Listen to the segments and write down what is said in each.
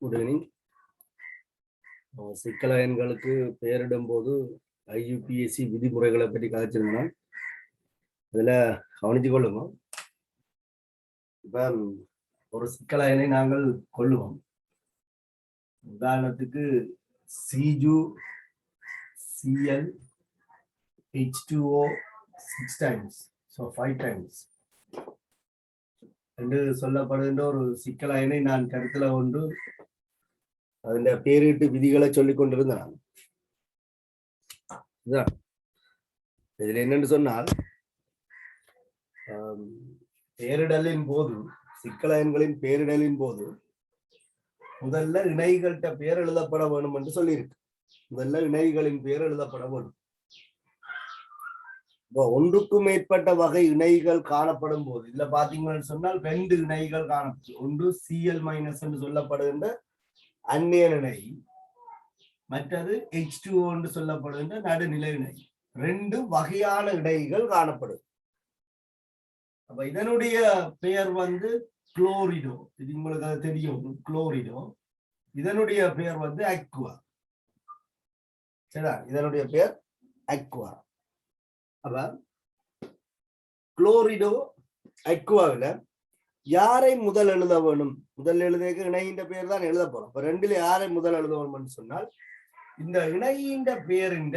Good evening. சிக்கல எண்களுக்கு பெயரிடும் போது IUPAC விதிமுறைகளை பற்றி கதைச்சிருந்தோம். இதுல கவனித்து கொள்ளுங்க. இப்ப ஒரு சிக்கல எண்ணை நாங்கள் கொள்ளுவோம். உதாரணத்துக்கு Cu Cl H2O 6 times, so 5 times என்று சொல்லப்படுகின்ற ஒரு சிக்கல எண்ணை நான் கருத்துல கொண்டு அதன் பேரிட்டு விதிகளை சொல்லிக் கொண்டிருந்தேன். இதுல என்னன்னு சொன்னால், பேரிடலின் போது, சிக்கல எண்களின் பேரிடலின் போது முதல்ல இணைகள்கிட்ட பேர் எழுதப்பட வேணும் என்று சொல்லியிருக்கு. முதல்ல இணைகளின் பேர் எழுதப்பட வேணும். ஒன்றுக்கும் மேற்பட்ட வகை இணைகள் காணப்படும் போது, இதுல பாத்தீங்கன்னு சொன்னால் 2 இணைகள் காணப்படும். ஒன்று Cl- என்று சொல்லப்படுகின்ற அந்நிய இணை, மற்றது H2O என்று சொல்லப்படுகின்ற நடுநிலை இணை. 2 வகையான இணைகள் காணப்படும். அப்ப இதனுடைய பெயர் குளோரிடோ. இது உங்களுக்கு அது தெரியும், குளோரிடோ. இதனுடைய பெயர் அக்வா. சரியா? இதனுடைய பெயர் அக்வா. அப்ப குளோரிடோ அக்வாவில யாரை முதல் எழுத வேணும்? முதல் எழுதுக்கு இணையின் பெயர் தான் எழுத போறோம். இப்ப 2ல யாரை முதல் எழுத வேணும்னு சொன்னால், இந்த இணையின் பெயரின்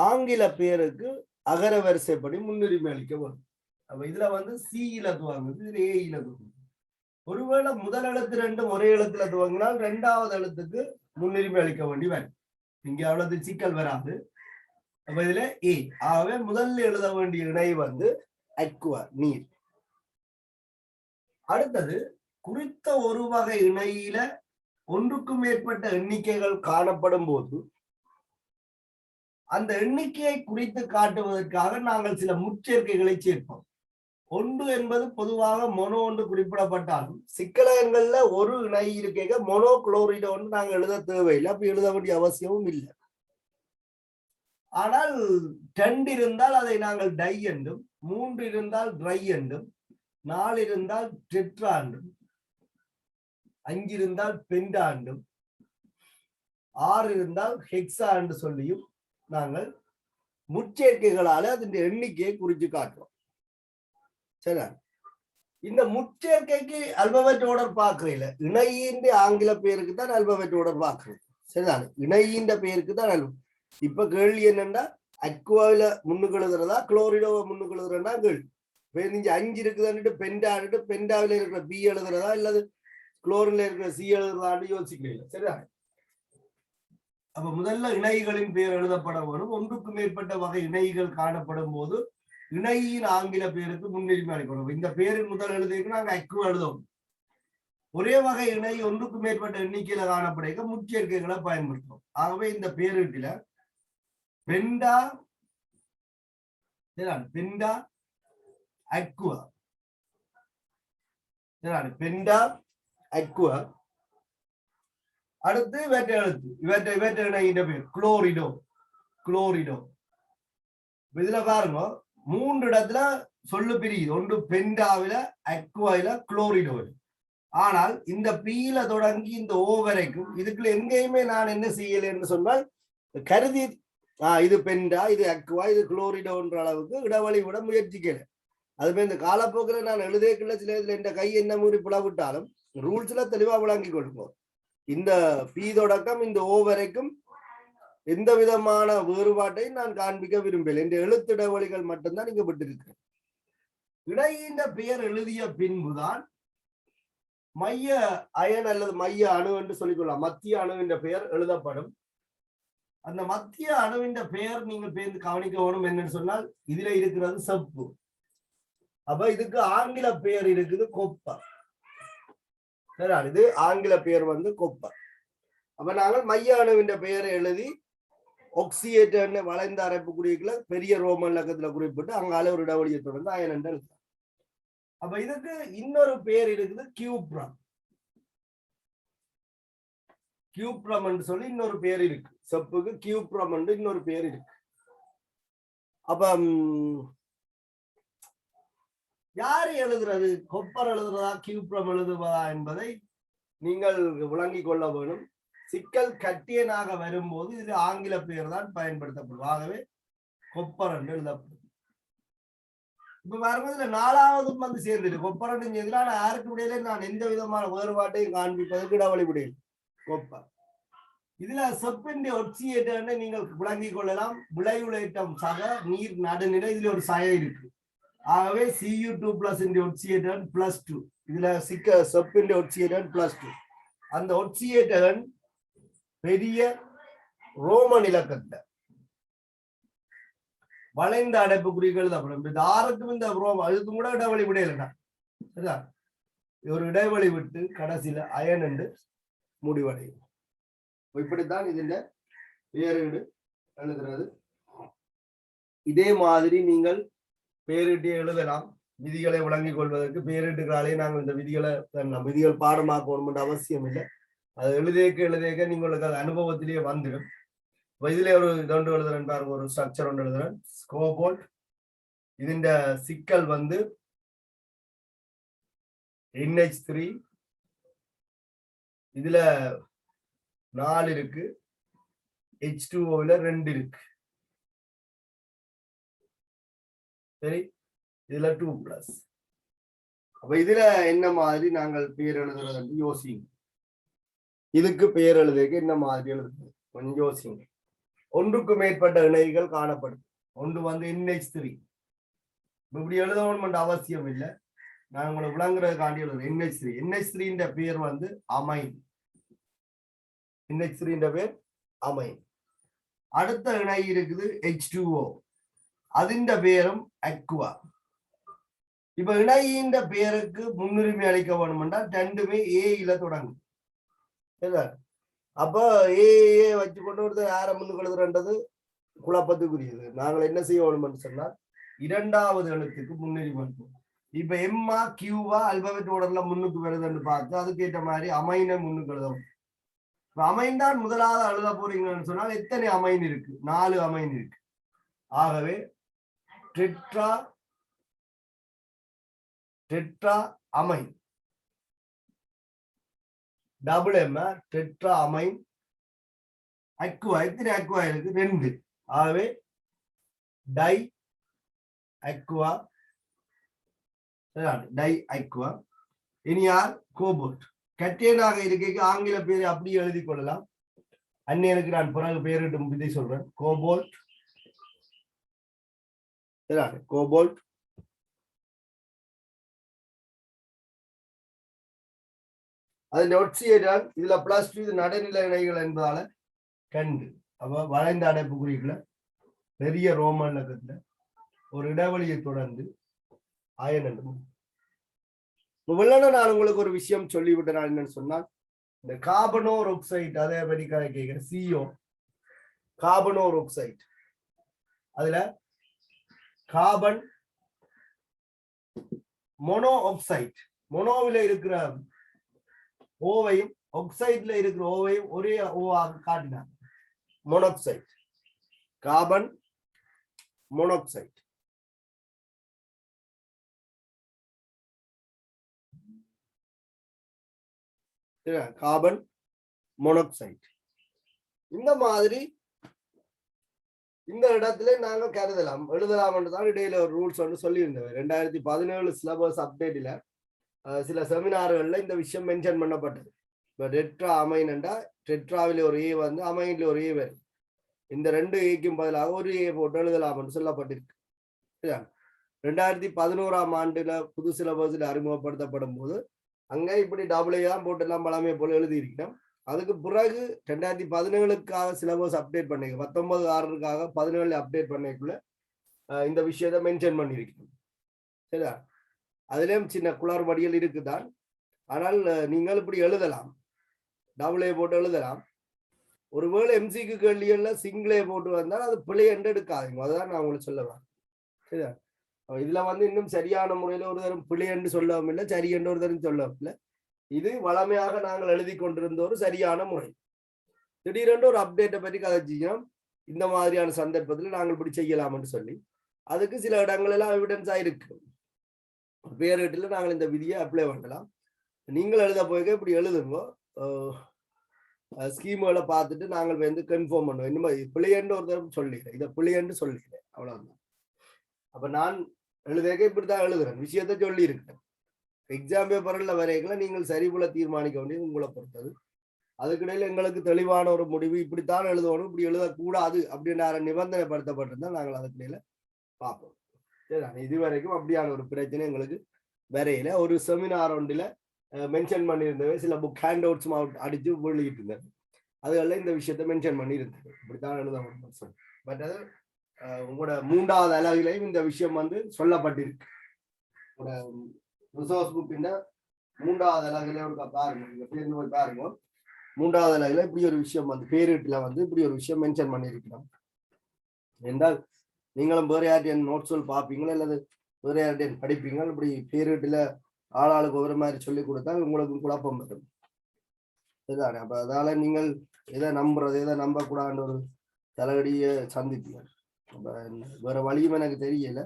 ஆங்கில பெயருக்கு அகர வரிசைப்படி முன்னுரிமை அளிக்க வேணும். அப்ப இதுல C-ல துவங்குது, இதுல A-ல துவங்குது. ஒருவேளை முதல் எழுத்து 2 ஒரே எழுத்துல துவங்கினால் 2வது எழுத்துக்கு முன்னுரிமை அளிக்க வேண்டி வரும். இங்க அவ்வளவு சிக்கல் வராது. அப்ப இதுல A. ஆகவே முதல்ல எழுத வேண்டிய இணை அக்வா, நீர். அடுத்தது, குறித்த ஒரு வகை இணையில ஒன்றுக்கும் மேற்பட்ட எண்ணிக்கைகள் காணப்படும் போது அந்த எண்ணிக்கையை குறித்து காட்டுவதற்காக நாங்கள் சில முச்சேர்க்கைகளை சேர்ப்போம். 1 என்பது பொதுவாக மொனோ என்று குறிப்பிடப்பட்டாலும், சிக்கல எண்கள்ல ஒரு இணை இருக்க மொனோ குளோரிடோ நாங்கள் எழுத தேவையில்லை. அப்படி எழுத வேண்டிய அவசியமும் இல்லை. ஆனால் 2 இருந்தால் அதை நாங்கள் டை என்றும், 3 இருந்தால் ட்ரை என்றும், 4 இருந்தால் டெட்ரா என்றும், 5 இருந்தால் பெண்டா என்றும், 6 இருந்தால் ஹெக்ஸா என்று சொல்லியும் நாங்கள் முச்சேர்க்கைகளால அதன் எண்ணிக்கையை குறித்து காட்டுறோம். சரி, இந்த முச்சேர்க்கைக்கு அல்பபெட் ஆர்டர் பார்க்கல. இணையின் ஆங்கில பெயருக்கு தான் அல்பபெட் ஆர்டர் பார்க்கறது. சரிதானே? இணையின் பெயருக்கு தான். இப்ப கேள்வி என்னன்னா, அக்வாவில முன்னுக்கு எழுதுறதா குளோரிடோவை முன்னுக்கு எழுதுறா கேள்வி. நீங்க 5 இருக்குதுன்னுட்டு பெண்டாட்டு பெண்டாவில இருக்கிற B எழுதுறதா இல்லது குளோரின்ல இருக்கிற C எழுதுறதான்னு யோசிக்கிறீங்க. சரிதானே? அப்ப முதல்ல இணைகளின் பெயர் எழுதப்பட வேணும். ஒன்றுக்கு மேற்பட்ட வகை இணைகள் காணப்படும் போது இணையின் ஆங்கில பெயருக்கு முன்னுரிமை அளிக்கணும். இந்த பெயரின் முதல் எழுதிக்கு நாங்க அக்வா எழுதணும். ஒரே வகை இணை ஒன்றுக்கு மேற்பட்ட எண்ணிக்கையில காணப்படுக முச்சேர்க்கைகளை பயன்படுத்தும். ஆகவே இந்த பேரிட்டுல பெண்டா பெண்டா அக்வா, பெண்டா அக்வா. அடுத்து இவற்றை எழுத்து, இவற்றை இணைகின்ற பேர் குளோரிடோ. குளோரிடோ இதுல பாருங்க, 3 இடத்துல சொல்லு பிரியுது. ஒன்று பெண்டாவில, அக்வாயில, குளோரிடோவில். ஆனால் இந்த P-ல தொடங்கி இந்த O வரைக்கும் இதுக்குள்ள எங்கேயுமே நான் என்ன செய்யல என்று சொன்னால், கருதி இது பெண்டா, இது அக்வா, இது குளோரிடோன்ற அளவுக்கு இடைவெளி விட முயற்சிக்கல. அதுமே இந்த காலப்போக்கில் நான் எழுதேக்குள்ள சில இதுல இந்த கை என்ன மூறி புலவிட்டாலும் ரூல்ஸ்ல தெளிவா விளங்கி கொள்ளுங்க. இந்த P தொடக்கம் இந்த O வரைக்கும் எந்த விதமான வேறுபாட்டையும் நான் காண்பிக்க விரும்பல. இந்த எழுத்திடவழிகள் மட்டும்தான் இங்க விட்டிருக்கிறேன். இணையின் பெயர் எழுதிய பின்புதான் மைய அயன் அல்லது மைய அணு என்று சொல்லிக்கொள்ளலாம். மத்திய அணுவின் பெயர் எழுதப்படும். அந்த மத்திய அணுவின் பெயர் நீங்கள் பேர்ந்து கவனிக்க வேணும். என்னன்னு சொன்னால், இதுல இருக்கிறது செப்பு. அப்ப இதுக்கு ஆங்கில பெயர் இருக்குது கொப்பர். இது ஆங்கில பெயர் கொப்பர். அப்ப நாங்கள் மைய அணுவின் பெயரை எழுதி ஒக்சியேட் வளைந்த அரைப்பு குறிக்கல பெரிய ரோமன் லக்கத்துல குறிப்பிட்டு அங்கால ஒரு இடவழியை தொடர்ந்து அயன் என்று எழுத. அப்ப இதுக்கு இன்னொரு பெயர் இருக்குது கியூப்ரம். கியூப்ரம் என்று சொல்லி இன்னொரு பெயர் இருக்கு. செப்புக்கு கியூப்ரம் என்று இன்னொரு பெயர் இருக்கு. அப்ப யாரு எழுதுறது, கொப்பர் எழுதுறதா கியூப்ரம் எழுதுவதா என்பதை நீங்கள் விளங்கிக் கொள்ள வேணும். சிக்கல் கட்டியனாக வரும்போது இது ஆங்கில பெயர் தான் பயன்படுத்தப்படும். ஆகவே கொப்பர் என்று எழுதப்படும். இப்ப வரும்போது நாலாவதும் வந்து சேர்ந்துட்டு கொப்பரன் சேர்ந்துட்டு யாருக்கு விடையில நான் எந்த விதமான வேறுபாட்டையும் காண்பிப்பதற்கு இடவழி விடையில் கொப்பர். இதுல செப்பின் ஒட்சியேட்டர் நீங்கள் விளங்கிக் கொள்ளலாம். விளைவுலேட்டம் சக நீர் நடுநிலை இதுல ஒரு சய இருக்கு. ஆகவே Cu2+ ஒட்சியேட்டர் +2. இதுல செப்பின் ஒட்சியேட்டர் +2. அந்த ஒட்சியேட்டர் பெரிய ரோமன் இலக்கத்தை வளைந்த அடைப்பு குறிகள் தான். ஆறுக்கும் இந்த அதுக்கு கூட இடைவெளி விடையிலா ஒரு இடைவெளி விட்டு கடைசியில அயன் என்று முடிவடையும். இப்படித்தான் இதுல பேரிடு எழுதுறது. இதே மாதிரி நீங்கள் பேரிட்டு எழுதலாம். விதிகளை விளங்கிக் கொள்வதற்கு பேரிட்டுகளாலே நாங்கள் இந்த விதிகள் பாடமாக்கணும் அவசியம் இல்லை. அது எழுதேக்க நீங்களுக்கு அது அனுபவத்திலேயே வந்துடும். இதுல ஒரு இதொன்று எழுதுறேன் பாருங்க, ஒரு ஸ்ட்ரக்சர் ஒன்று எழுதுறேன். கோபால்ட். இதுண்ட சிக்கல் வந்து NH3. இதுல 4 இருக்கு, H2O-ல 2 இருக்கு. சரி, இதுல 2+. அப்ப இதுல என்ன மாதிரி நாங்கள் பேர் எழுதுறது யோசிங்க. இதுக்கு பேர் எழுதுக்கு என்ன மாதிரி எழுதுறது கொஞ்சம் யோசிங்க. ஒன்றுக்கு மேற்பட்ட இணைகள் காணப்படும். ஒன்று வந்து NH3. இப்படி எழுதணும் அவசியம் இல்லை. நான் உங்களை விளங்குறதுக்காண்டி எழுதுறேன். NH3. NH3 பேர் வந்து அமைன். NH3 பேர் அமைன். அடுத்த இணை இருக்குது H2O. அதிண்ட பேரும் அக்வா. இப்ப இணையின் பேருக்கு முன்னுரிமை அளிக்க வேணும் என்றால் ரெண்டுமே ஏல தொடங்கும். அப்ப ஏ வச்சு கொண்டு ஒருத்தர் யார முன்னுக்கு எழுதுறன்றது குழப்பத்துக்குரியது. நாங்கள் என்ன செய்ய வேணும் சொன்னால் இரண்டாவது எழுத்துக்கு முன்னுரிமை அளிப்போம். இப்ப எம்மா கியூவா அல்பபெட் ஓர்டர்ல முன்னுக்கு வருதுன்னு பார்த்து அதுக்கேற்ற மாதிரி அமைனை முன்னுக்கு எழுதவும். இப்ப அமைன் தான் முதலாவது எழுத போறீங்கன்னு சொன்னால் எத்தனை அமைன் இருக்கு? 4 அமைன் இருக்கு. ஆகவே tetra amine, double M tetra amine Aqua. எத்தனை அக்வா இருக்கு? 2. ஆகவே டை அக்வா. Tie Aqua. இனி யார்? கோபால்ட். கட்டேனாக இருக்க ஆங்கில பேரை அப்படியே எழுதி கொள்ளலாம். அன்னையனுக்கு நான் பிறகு பேரிட்டும் விதை சொல்றேன். கோபால்ட். கோபால்ட். அது ஒட்சியேட்டால் இதுல +2. இது நடுநிலை இணைகள் என்பதால கண்டு. அப்ப வளைந்த அடைப்பு குறிக்கல பெரிய ரோமன் இலக்கத்துல ஒரு இடைவெளியை தொடர்ந்து அயன் என்று. நான் உங்களுக்கு ஒரு விஷயம் சொல்லிவிட்டேன். நான் என்னன்னு சொன்னால் இந்த கார்பனோர் ஆக்சைடு அதை பற்றி கதை கேட்கிறேன். CO கார்பனோர் ஆக்சைடு. அதுல கார்பன் மோனோ ஆக்சைடு. மோனோவில இருக்கிற ஓவையும் ஆக்சைட்ல இருக்கிற ஓவையும் ஒரே ஓவாக காட்டினார். Monoxide, carbon monoxide. Carbon monoxide. இந்த மாதிரி இந்த இடத்துல நாங்க கருதலாம் எழுதலாம் என்றுதான் இடையில ஒரு ரூல்ஸ் ஒன்று சொல்லியிருந்தேன். 2017 சிலபஸ் அப்டேட்ல சில செமினார்கள்ல இந்த விஷயம் மென்ஷன் பண்ணப்பட்டது. இப்போ டெட்ரா அமைன் என்றா டெட்ராவில் ஒரு ஏ வந்து அமைன்ல ஒரு ஏ வரும். இந்த 2 ஏக்கும் பதிலாக ஒரு ஏ போட்டு எழுதலாம் என்று சொல்லப்பட்டிருக்கு. 2011ஆம் ஆண்டுல புது சிலபஸ்ல அறிமுகப்படுத்தப்படும் போது அங்க இப்படி டபுள் தான் போட்டு எல்லாம் பழமையை போல எழுதியிருக்கிறோம். அதுக்கு பிறகு 2017க்காக சிலபஸ் அப்டேட் பண்ணி 19/6க்காக 17 அப்டேட் பண்ணிக்குள்ள இந்த விஷயத்தை மென்ஷன் பண்ணியிருக்கணும். சரியா? அதுலயும் சின்ன குளறுபடிகள் இருக்குதான். ஆனால் நீங்கள் இப்படி எழுதலாம், டபுள் ஏ போட்டு எழுதலாம். ஒருவேளை எம்சிக்கு கேள்விகள்ல சிங்கிளே போட்டு வந்தால் அது பிழை என்று எடுக்காதீங்க. அதுதான் நான் உங்களுக்கு சொல்லுவேன். சரியா? இதுல வந்து இன்னும் சரியான முறையில ஒரு தரம் பிழை என்று சொல்லவும் இல்லை, சரி என்று ஒரு தரம் சொல்லவும் இல்லை. இது வளமையாக நாங்கள் எழுதி கொண்டிருந்த ஒரு சரியான முறை. திடீரென்று ஒரு அப்டேட்டை பற்றி கதைச்சிக்கணும். இந்த மாதிரியான சந்தர்ப்பத்தில் நாங்கள் இப்படி செய்யலாம் என்று சொல்லி அதுக்கு சில இடங்கள் எல்லாம் எவிடன்ஸா இருக்கு. பேரேட்டில் நாங்கள் இந்த விதியை அப்ளை பண்ணலாம். நீங்கள் எழுத போய் இப்படி எழுதுங்க, ஸ்கீம்களை பார்த்துட்டு நாங்கள் வந்து கன்ஃபார்ம் பண்ணுவோம். இன்னும் பிள்ளையன்று ஒரு தடவை சொல்லிக்கிறேன், இதை பிள்ளையன்று சொல்லிக்கிறேன், அவ்வளவுதான். அப்ப நான் எழுதக்க இப்படித்தான் எழுதுறேன், விஷயத்த சொல்லி இருக்கிறேன். எக்ஸாம் பேப்பர்ல வரைகளை நீங்கள் சரிபோல தீர்மானிக்க வேண்டியது உங்களை பொறுத்தது. அதுக்கிடையில் எங்களுக்கு தெளிவான ஒரு முடிவு, இப்படித்தான் எழுதணும், இப்படி எழுதக்கூடாது அப்படின்ற நிபந்தனைப்படுத்தப்பட்டிருந்தால் நாங்கள் அதுக்கிடையில பார்ப்போம். சரி, இதுவரைக்கும் அப்படியான ஒரு பிரச்சனை எங்களுக்கு வரையில. ஒரு செமினார் ஒன்றில் மென்ஷன் பண்ணியிருந்தவை சில புக் ஹேண்ட் அவுட்ஸ் அடிச்சு வெளியிட்டு இருந்தது, அதுகளில் இந்த விஷயத்த மென்ஷன் பண்ணியிருந்தது, இப்படித்தான் எழுத. பட் அது உங்களோட 3வது அலகிலையும் இந்த விஷயம் வந்து சொல்லப்பட்டிருக்கு. ரிசோர்ஸ் புக்கின் 3வது அலகில ஒரு பாருங்க, பேருந்து போய் பாருங்க. 3வது அலகில இப்படி ஒரு விஷயம் வந்து பேரீட்டுல வந்து இப்படி ஒரு விஷயம் மென்ஷன் பண்ணியிருக்கிறோம். என்றால் நீங்களும் வேற யார்ட்டையும் நோட்ஸ் பார்ப்பீங்களா அல்லது வேற யார்ட்டையும் படிப்பீங்க, இப்படி பேரீட்டுல ஆளாளுக்கு ஒவ்வொரு மாதிரி சொல்லி கொடுத்தா உங்களுக்கு குழப்பம் வரும். இதுதானே. அப்ப அதால நீங்கள் எதை நம்புறது எதை நம்பக்கூடாதுன்ற ஒரு தலைவடியை சந்திப்பீங்க. அப்ப வேற வழியும் எனக்கு தெரியல.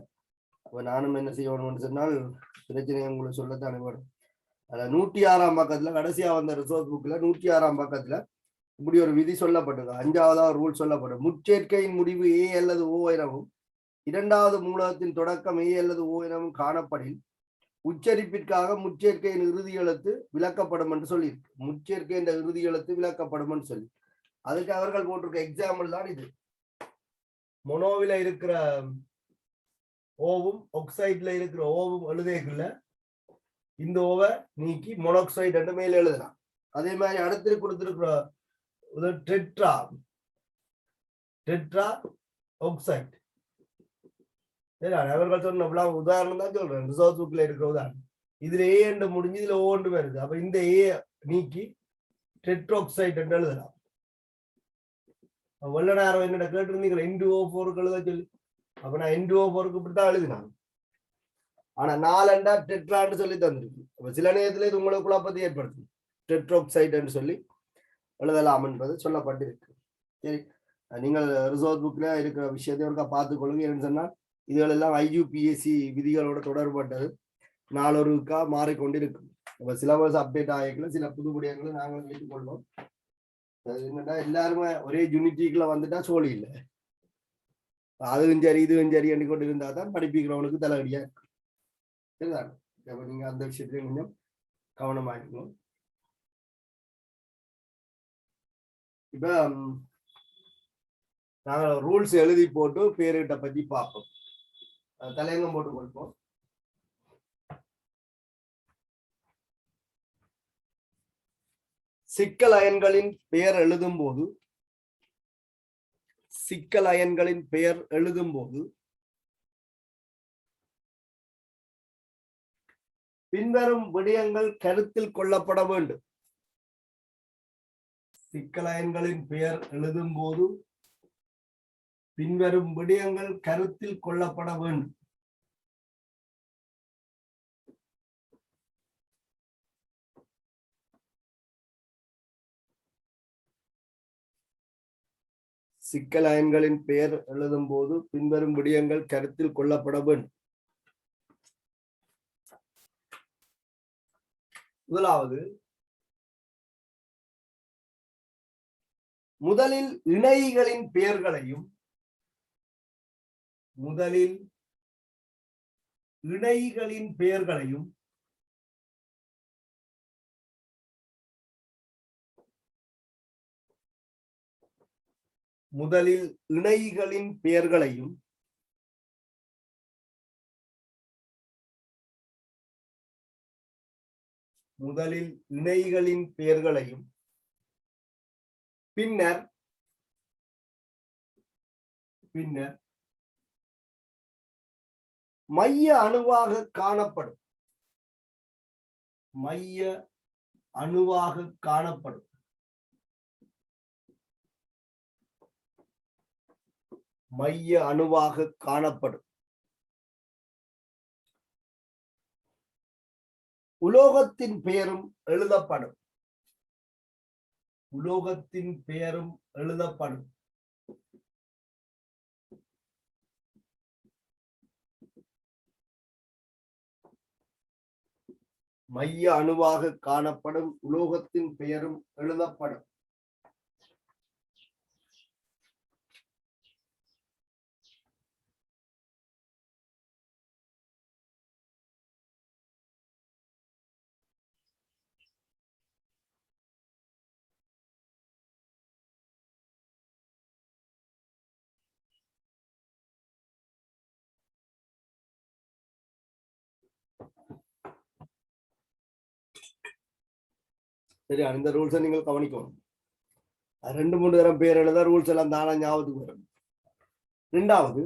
அப்ப நானும் என்ன செய்யணும்னு சொன்னால் பிரச்சனையை உங்களுக்கு சொல்லத்தானே வரும். அதுல 106ஆம் பக்கத்துல கடைசியா வந்த ரிசோர்ஸ் புக்ல 106ஆம் பக்கத்துல இப்படி ஒரு விதி சொல்லப்பட்டது. 5வது ரூல் சொல்லப்படும். முச்சேர்க்கையின் முடிவு ஏ அல்லது ஓ எனவும் 2வது மூலகத்தின் தொடக்கம் ஏ அல்லது ஓ எனவும் காணப்படில் உச்சரிப்பிற்காக முச்சேர்க்கையின் இறுதி எழுத்து விளக்கப்படும் என்று சொல்லியிருக்கு. முச்சேர்க்கை என்ற இறுதி எழுத்து விளக்கப்படும் என்று சொல்லி அதுக்கு அவர்கள் போட்டிருக்க எக்ஸாம்பிள் தான் இது. மொனோவில இருக்கிற ஓவும் ஆக்சைட்ல இருக்கிற ஓவும் எழுதேக்குள்ள இந்த ஓவை நீக்கி மொனோக்சைடு என்று மேல எழுதலாம். அதே மாதிரி அடுத்து கொடுத்திருக்கிற டெட்ரா ஆக்சைடு, அவர்கள் சொன்ன உதாரணம் தான் சொல்றேன், ரிசோர்ஸ் புக்ல இருக்கிற உதாரணம். இதுல ஏ என்று முடிஞ்சு இதுல ஓ என்று வருது. அப்ப இந்த ஏ நீக்கி டெட்ராக்சைடு என்று எழுதலாம். வெள்ள நேரம் என்னோட கேட்டிருந்தீங்களா N2O4 எழுத சொல்லி. அப்ப நான் N2O4 இப்படித்தான் எழுதினாங்க. ஆனா 4 டெட்ரான்னு சொல்லி தந்திருக்கு. அப்ப சில நேரத்துல இது உங்களுக்கு குழப்பத்தை ஏற்படுத்தும். டெட்ராக்சைடு என்று சொல்லி எழுதலாம் என்பது சொல்லப்பட்டிருக்கு. சரி, நீங்கள் ரிசோர்ஸ் புக்ல இருக்கிற விஷயத்தை ஒருக்கா பார்த்துக் கொள்ளுங்க. என்னன்னு சொன்னால் இதுகளெல்லாம் IUPAC விதிகளோட தொடர்பட்டது, நாளொருக்கா மாறிக்கொண்டிருக்கும். அப்ப சிலபஸ் அப்டேட் ஆகிக்கல, சில புது விடயங்களை நாங்கள் வைத்துக் கொள்வோம். என்னன்னா எல்லாருமே ஒரே யூனிட்டிக்குள்ள வந்துட்டா சோழி இல்லை, அதுவும் சரி இதுவும் சரி என்று கொண்டு இருந்தா தான் படிப்பிக்கிறவனுக்கு தலைவலியா இருக்கு. சரிதான். அப்ப நீங்க அந்த விஷயத்திலையும் கொஞ்சம் கவனமாக்கணும். இப்ப நாங்கள் ரூல்ஸ் எழுதி போட்டு பேரிட்ட பத்தி பார்ப்போம். தலையங்கம் போட்டு கொடுப்போம். சிக்கல் அயன்களின் பெயர் எழுதும் போது பின்வரும் விடயங்கள் கருத்தில் கொள்ளப்பட வேண்டும். சிக்கல் அயன்களின் பெயர் எழுதும் போது பின்வரும் விடயங்கள் கருத்தில் கொள்ளப்பட வேண்டும். சிக்கல் அயன்களின் பெயர் எழுதும் போது பின்வரும் விடயங்கள் கருத்தில் கொள்ளப்பட வேண்டும். முதலாவது, முதலில் இணைகளின் பெயர்களையும் பின்னர் மைய அணுவாக காணப்படும் உலோகத்தின் பெயரும் எழுதப்படும். மைய அணுவாக காணப்படும் உலோகத்தின் பெயரும் எழுதப்படும். சரி, அந்த ரூல்ஸை நீங்கள் கவனிக்கணும். 2-3 தரம் பேர் எழுத ரூல்ஸ் எல்லாம் தானா ஞாபகத்துக்கு வரும். 2வது,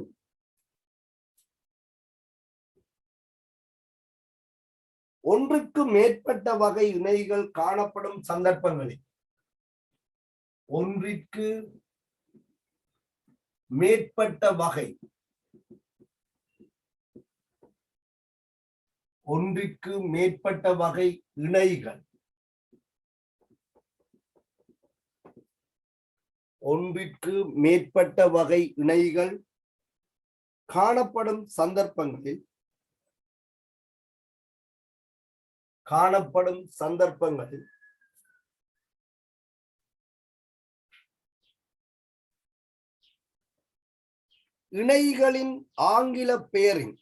ஒன்றுக்கு மேற்பட்ட வகை இணைகள் காணப்படும் சந்தர்ப்பங்களில் ஒன்றிற்கு மேற்பட்ட வகை இணைகள் காணப்படும் சந்தர்ப்பங்களில் இணைகளின் ஆங்கில பெயரின்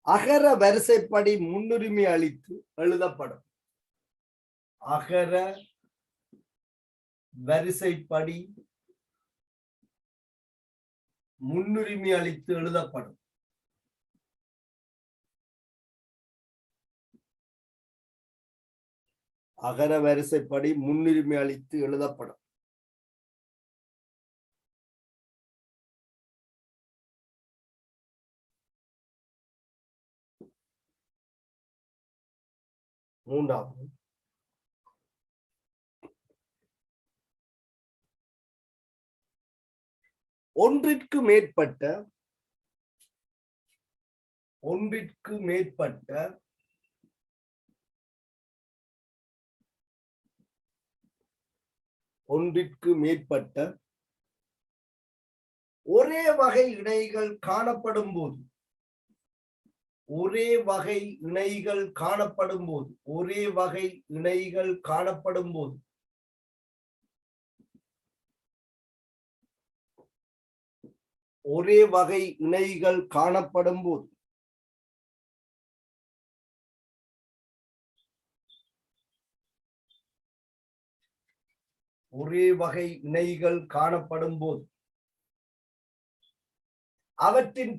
அகர வரிசைப்படி முன்னுரிமை அளித்து எழுதப்படும். அகர வரிசைப்படி முன்னுரிமை அளித்து எழுதப்படும். அகர வரிசைப்படி முன்னுரிமை அளித்து எழுதப்படும். மூன்றாவது, ஒன்றிற்கு மேற்பட்ட ஒரே வகை இணைகள் காணப்படும் போது ஒரே வகை இணைகள் காணப்படும் போது அவற்றின்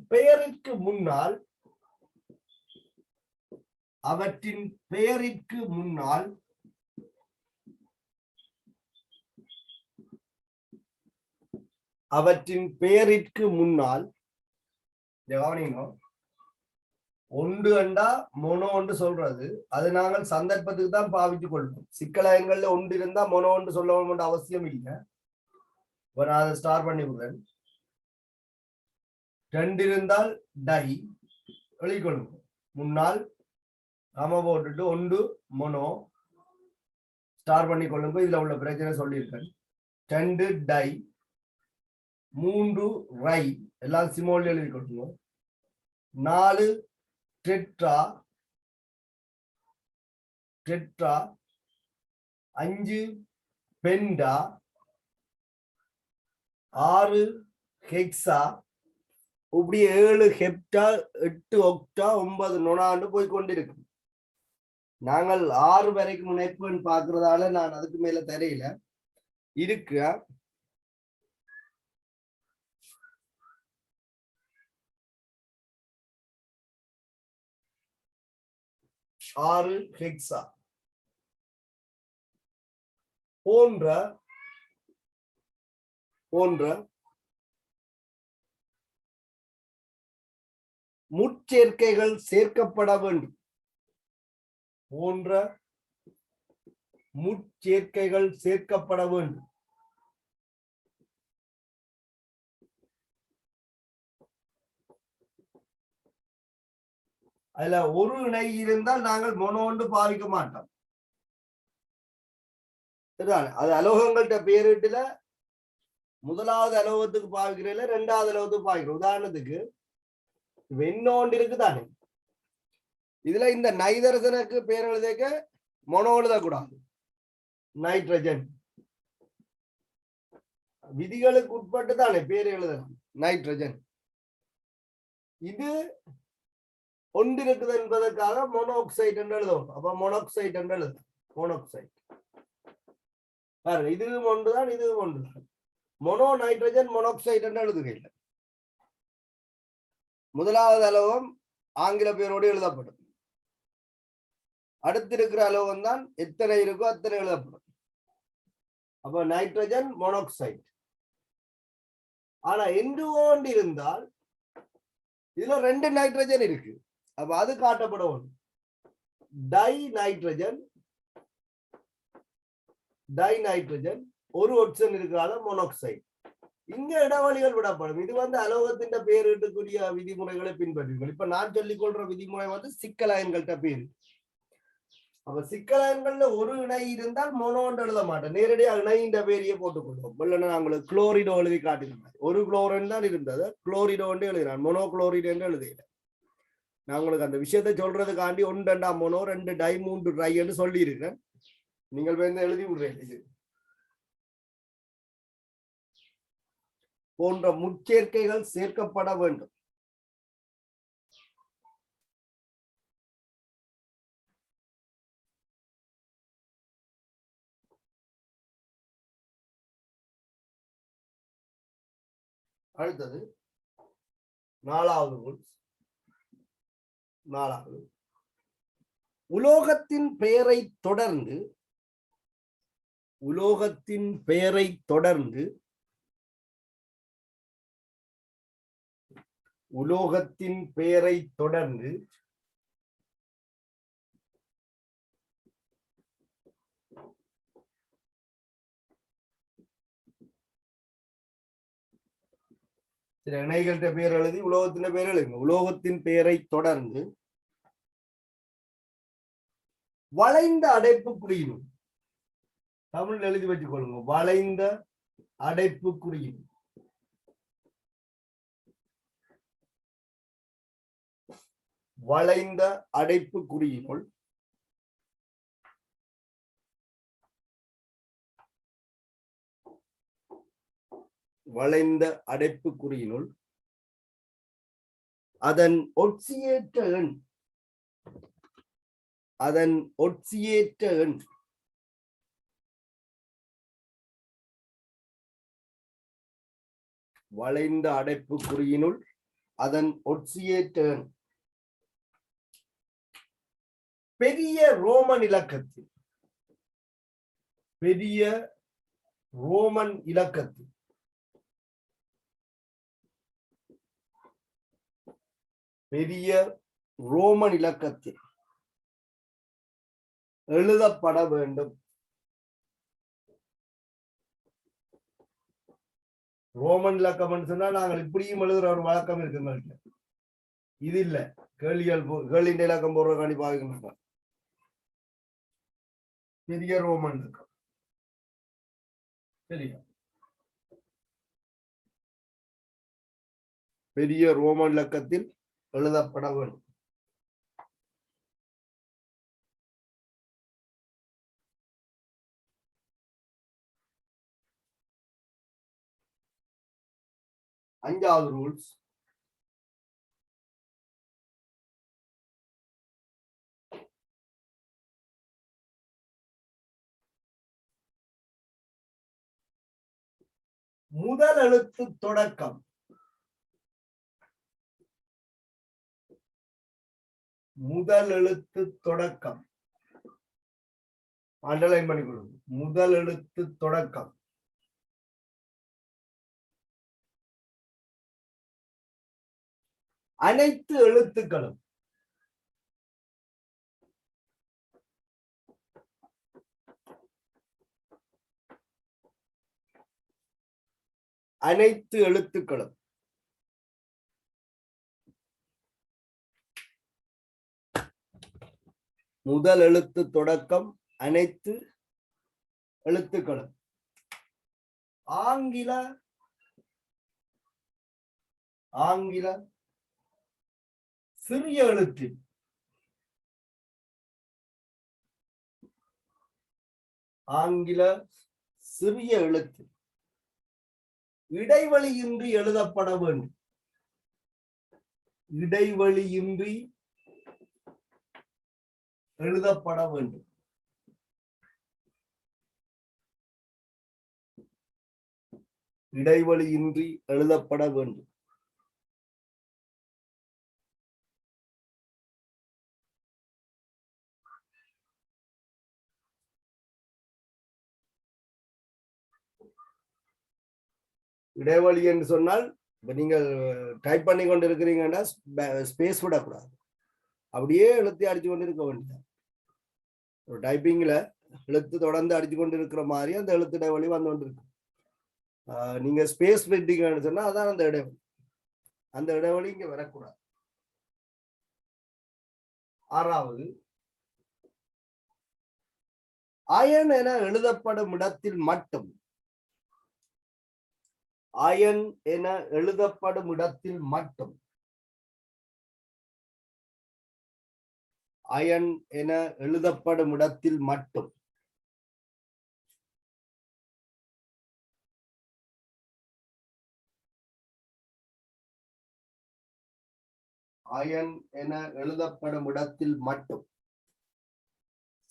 பெயருக்கு முன்னால் ஒன்று அண்டா மொனோ ஒன்று சொல்றது, அது நாங்கள் சந்தர்ப்பத்துக்கு தான் பாவித்துக் கொள்வோம். சிக்கலயங்கள்ல ஒன்று இருந்தா மொனோ ஒன்று சொல்ல வேண்டிய அவசியம் இல்லை. நான் அதை ஸ்டார் பண்ணி விடுறேன். 2 இருந்தால் டை எழுதிக்கொள்ளும். முன்னால் நாம போட்டுட்டு 1 மொனோ ஸ்டார் பண்ணி கொள்ளுங்க. இதுல உள்ள பிரச்சனை சொல்லியிருக்கேன். 2 டை, 3 ரை எல்லாம் சிமோல் எழுதி கொடுக்கணும். 4 டெட்ரா, 5 பெண்டா, 6 ஹெக்ஸா, இப்படி 7 ஹெப்டா, 8 ஒக்டா, 9 நொனாண்டு போய் கொண்டிருக்கு. நாங்கள் 6 வரைக்கும் முனைப்புன்னு பாக்குறதால நான் அதுக்கு மேல தெரியல இருக்கு. 6 ஹெக்ஸா போன்ற முற்சேர்க்கைகள் சேர்க்கப்பட வேண்டும். முட்சேர்க்கைகள் சேர்க்கப்பட வேண்டும். அதுல ஒரு இணை இருந்தால் நாங்கள் மொனோண்டு பாவிக்க மாட்டோம். அது அலோகங்கள்ட்ட பேரிட்டுல முதலாவது அலோகத்துக்கு பாவிக்கிறதுல ரெண்டாவது அலோகத்துக்கு பாவிக்கிறோம். உதாரணத்துக்கு வெண்ணோண்டு இருக்குதானே, இதுல இந்த நைதரசனுக்கு பேர் எழுதிக்க மொனோ எழுதக்கூடாது, நைட்ரஜன். விதிகளுக்கு உட்பட்டு தானே பேர் எழுதலாம் நைட்ரஜன். இது ஒன்று இருக்குது என்பதற்காக மோனோக்சைடு என்று எழுதுவோம். அப்ப மோனோக்சைடு என்று எழுது, மோனோக்சைடு பாருங்க, இதுவும் ஒன்றுதான் இதுவும் ஒன்றுதான். மொனோ நைட்ரஜன் மோனோக்சைடு என்று எழுதுகையில் முதலாவது அலோகம் ஆங்கில பேரோடு எழுதப்படும். அடுத்து இருக்கிற அலோகம் தான் எத்தனை இருக்கோ அத்தனை எழுதப்படும். அப்ப நைட்ரஜன் மோனோக்சைடு. ஆனா என்டுவோண்டு இருந்தால் இதுல ரெண்டு நைட்ரஜன் இருக்கு, அப்ப அது காட்டப்படும். டை நைட்ரஜன், டை நைட்ரஜன் ஒரு ஒட்சன் இருக்கிறால மோனோக்சைடு. இங்க இடைவெளிகள் விடப்படும். இது அலோகத்தின் பேரிட்டுக்குரிய விதிமுறைகளை பின்பற்றுங்கள். இப்ப நான் சொல்லிக் கொள்ற விதிமுறை சிக்கலாயன்கள்ட்ட பேரு. அப்ப சிக்கலாயன்கள்ல ஒரு இணை இருந்தால் மோனோன்னு எழுத மாட்டேன், நேரடியா இணைன்ற பேரையே போட்டுக்கொள்வோம். இல்லைன்னா நான் உங்களுக்கு குளோரிடோ எழுதி காட்டியிருந்தேன். ஒரு குளோரின் தான் இருந்தது, குளோரிடோ என்று எழுதினான், மோனோ குளோரிடோ என்று எழுதுகிறேன். நான் உங்களுக்கு அந்த விஷயத்தை சொல்றதுக்காண்டி 1 2 மோனோ 2 டை 3 ட்ரை என்று சொல்லி இருக்கிறேன். நீங்கள் எழுதி விடுறேன். இது போன்ற முச்சேர்க்கைகள் சேர்க்கப்பட வேண்டும். அடுத்தது 4வது ரூல்ஸ். 4வது, உலோகத்தின் பெயரை தொடர்ந்து உலோகத்தின் பெயரை தொடர்ந்து உலோகத்தின் பெயரை தொடர்ந்து சில இணைகள்கிட்ட பேர் எழுதி உலோகத்தின் பெயர் எழுதுங்க. உலோகத்தின் பெயரை தொடர்ந்து வளைந்த அடைப்புக்குறியினும், தமிழ் எழுதி வச்சுக் கொள்ளுங்க, வளைந்த அடைப்புக்குறியினும் வளைந்த அடைப்புக்குறியினுள் வளைந்த அடைப்புக்குறியினுள் அதன் ஒட்சியேற்ற எண் வளைந்த அடைப்புக்குறியினுள் அதன் ஒட்சியேற்ற எண் பெரிய ரோமன் இலக்கத்தில் பெரிய ரோமன் இலக்கத்தில் பெரிய ரோமன் இலக்கத்தில் எழுதப்பட வேண்டும். ரோமன் இலக்கம் சொன்னா நாங்கள் இப்படியும் எழுதுற ஒரு வழக்கம் இருக்கு. இது இல்ல, கேள்வியின் இலக்கம் போடுற கண்டிப்பாக பெரிய ரோமன் இலக்கம். சரியா, பெரிய ரோமன் இலக்கத்தில் எழுதப்பட வேண்டும். அஞ்சாவது ரூல்ஸ், முதல் எழுத்து தொடக்கம் முதல் எழுத்து தொடக்கம் அண்டர்லைன் பண்ணிக்கொள்ளும். முதல் எழுத்து தொடக்கம் அனைத்து எழுத்துக்களும் அனைத்து எழுத்துக்களும். முதல் எழுத்து தொடக்கம் அனைத்து எழுத்துக்களும். ஆங்கில சிறிய எழுத்தில் இடைவெளியின்றி எழுதப்பட வேண்டும். இடைவெளியின்றி எழுதப்பட வேண்டும். இடைவெளியின்றி எழுதப்பட வேண்டும். இடைவெளி என்று சொன்னால் இப்ப நீங்கள் டைப் பண்ணி கொண்டு இருக்கிறீங்கன்னா ஸ்பேஸ் விடக்கூடாது, அப்படியே எழுத்து அடிச்சு கொண்டு இருக்க வேண்டியது. ஒரு டைப்பிங்ல எழுத்து தொடர்ந்து அடிச்சு கொண்டு இருக்கிற மாதிரி அந்த எழுத்து இடைவெளி வந்து கொண்டு இருக்கு. நீங்க ஸ்பேஸ் விட்டீங்கன்னு சொன்னா அதான் அந்த இடைவெளி. அந்த இடைவெளி இங்க வரக்கூடாது. ஆறாவது, அயன் என எழுதப்படும் இடத்தில் மட்டும். அயன் என எழுதப்படும் இடத்தில் மட்டும். அயன் என எழுதப்படும் இடத்தில் மட்டும். அயன் என எழுதப்படும் இடத்தில் மட்டும்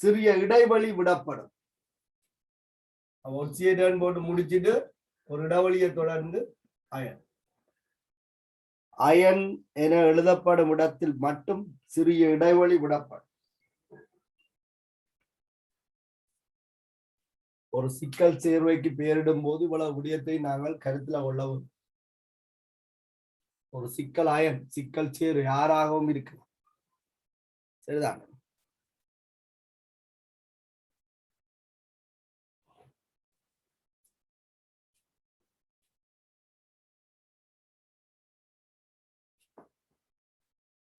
சிறிய இடைவெளி விடப்படும். போட்டு முடிச்சுட்டு ஒரு இடைவெளியை தொடர்ந்து அயன். அயன் என எழுதப்படும் இடத்தில் மட்டும் சிறிய இடைவெளி விடப்படும். ஒரு சிக்கல் சேர்வைக்கு பெயரிடும் போது இவ்வளவு விடயத்தை நாங்கள் கருத்துல கொள்ளவும். ஒரு சிக்கல் அயன், சிக்கல் சேர் யாராகவும் இருக்கு. சரிதான்.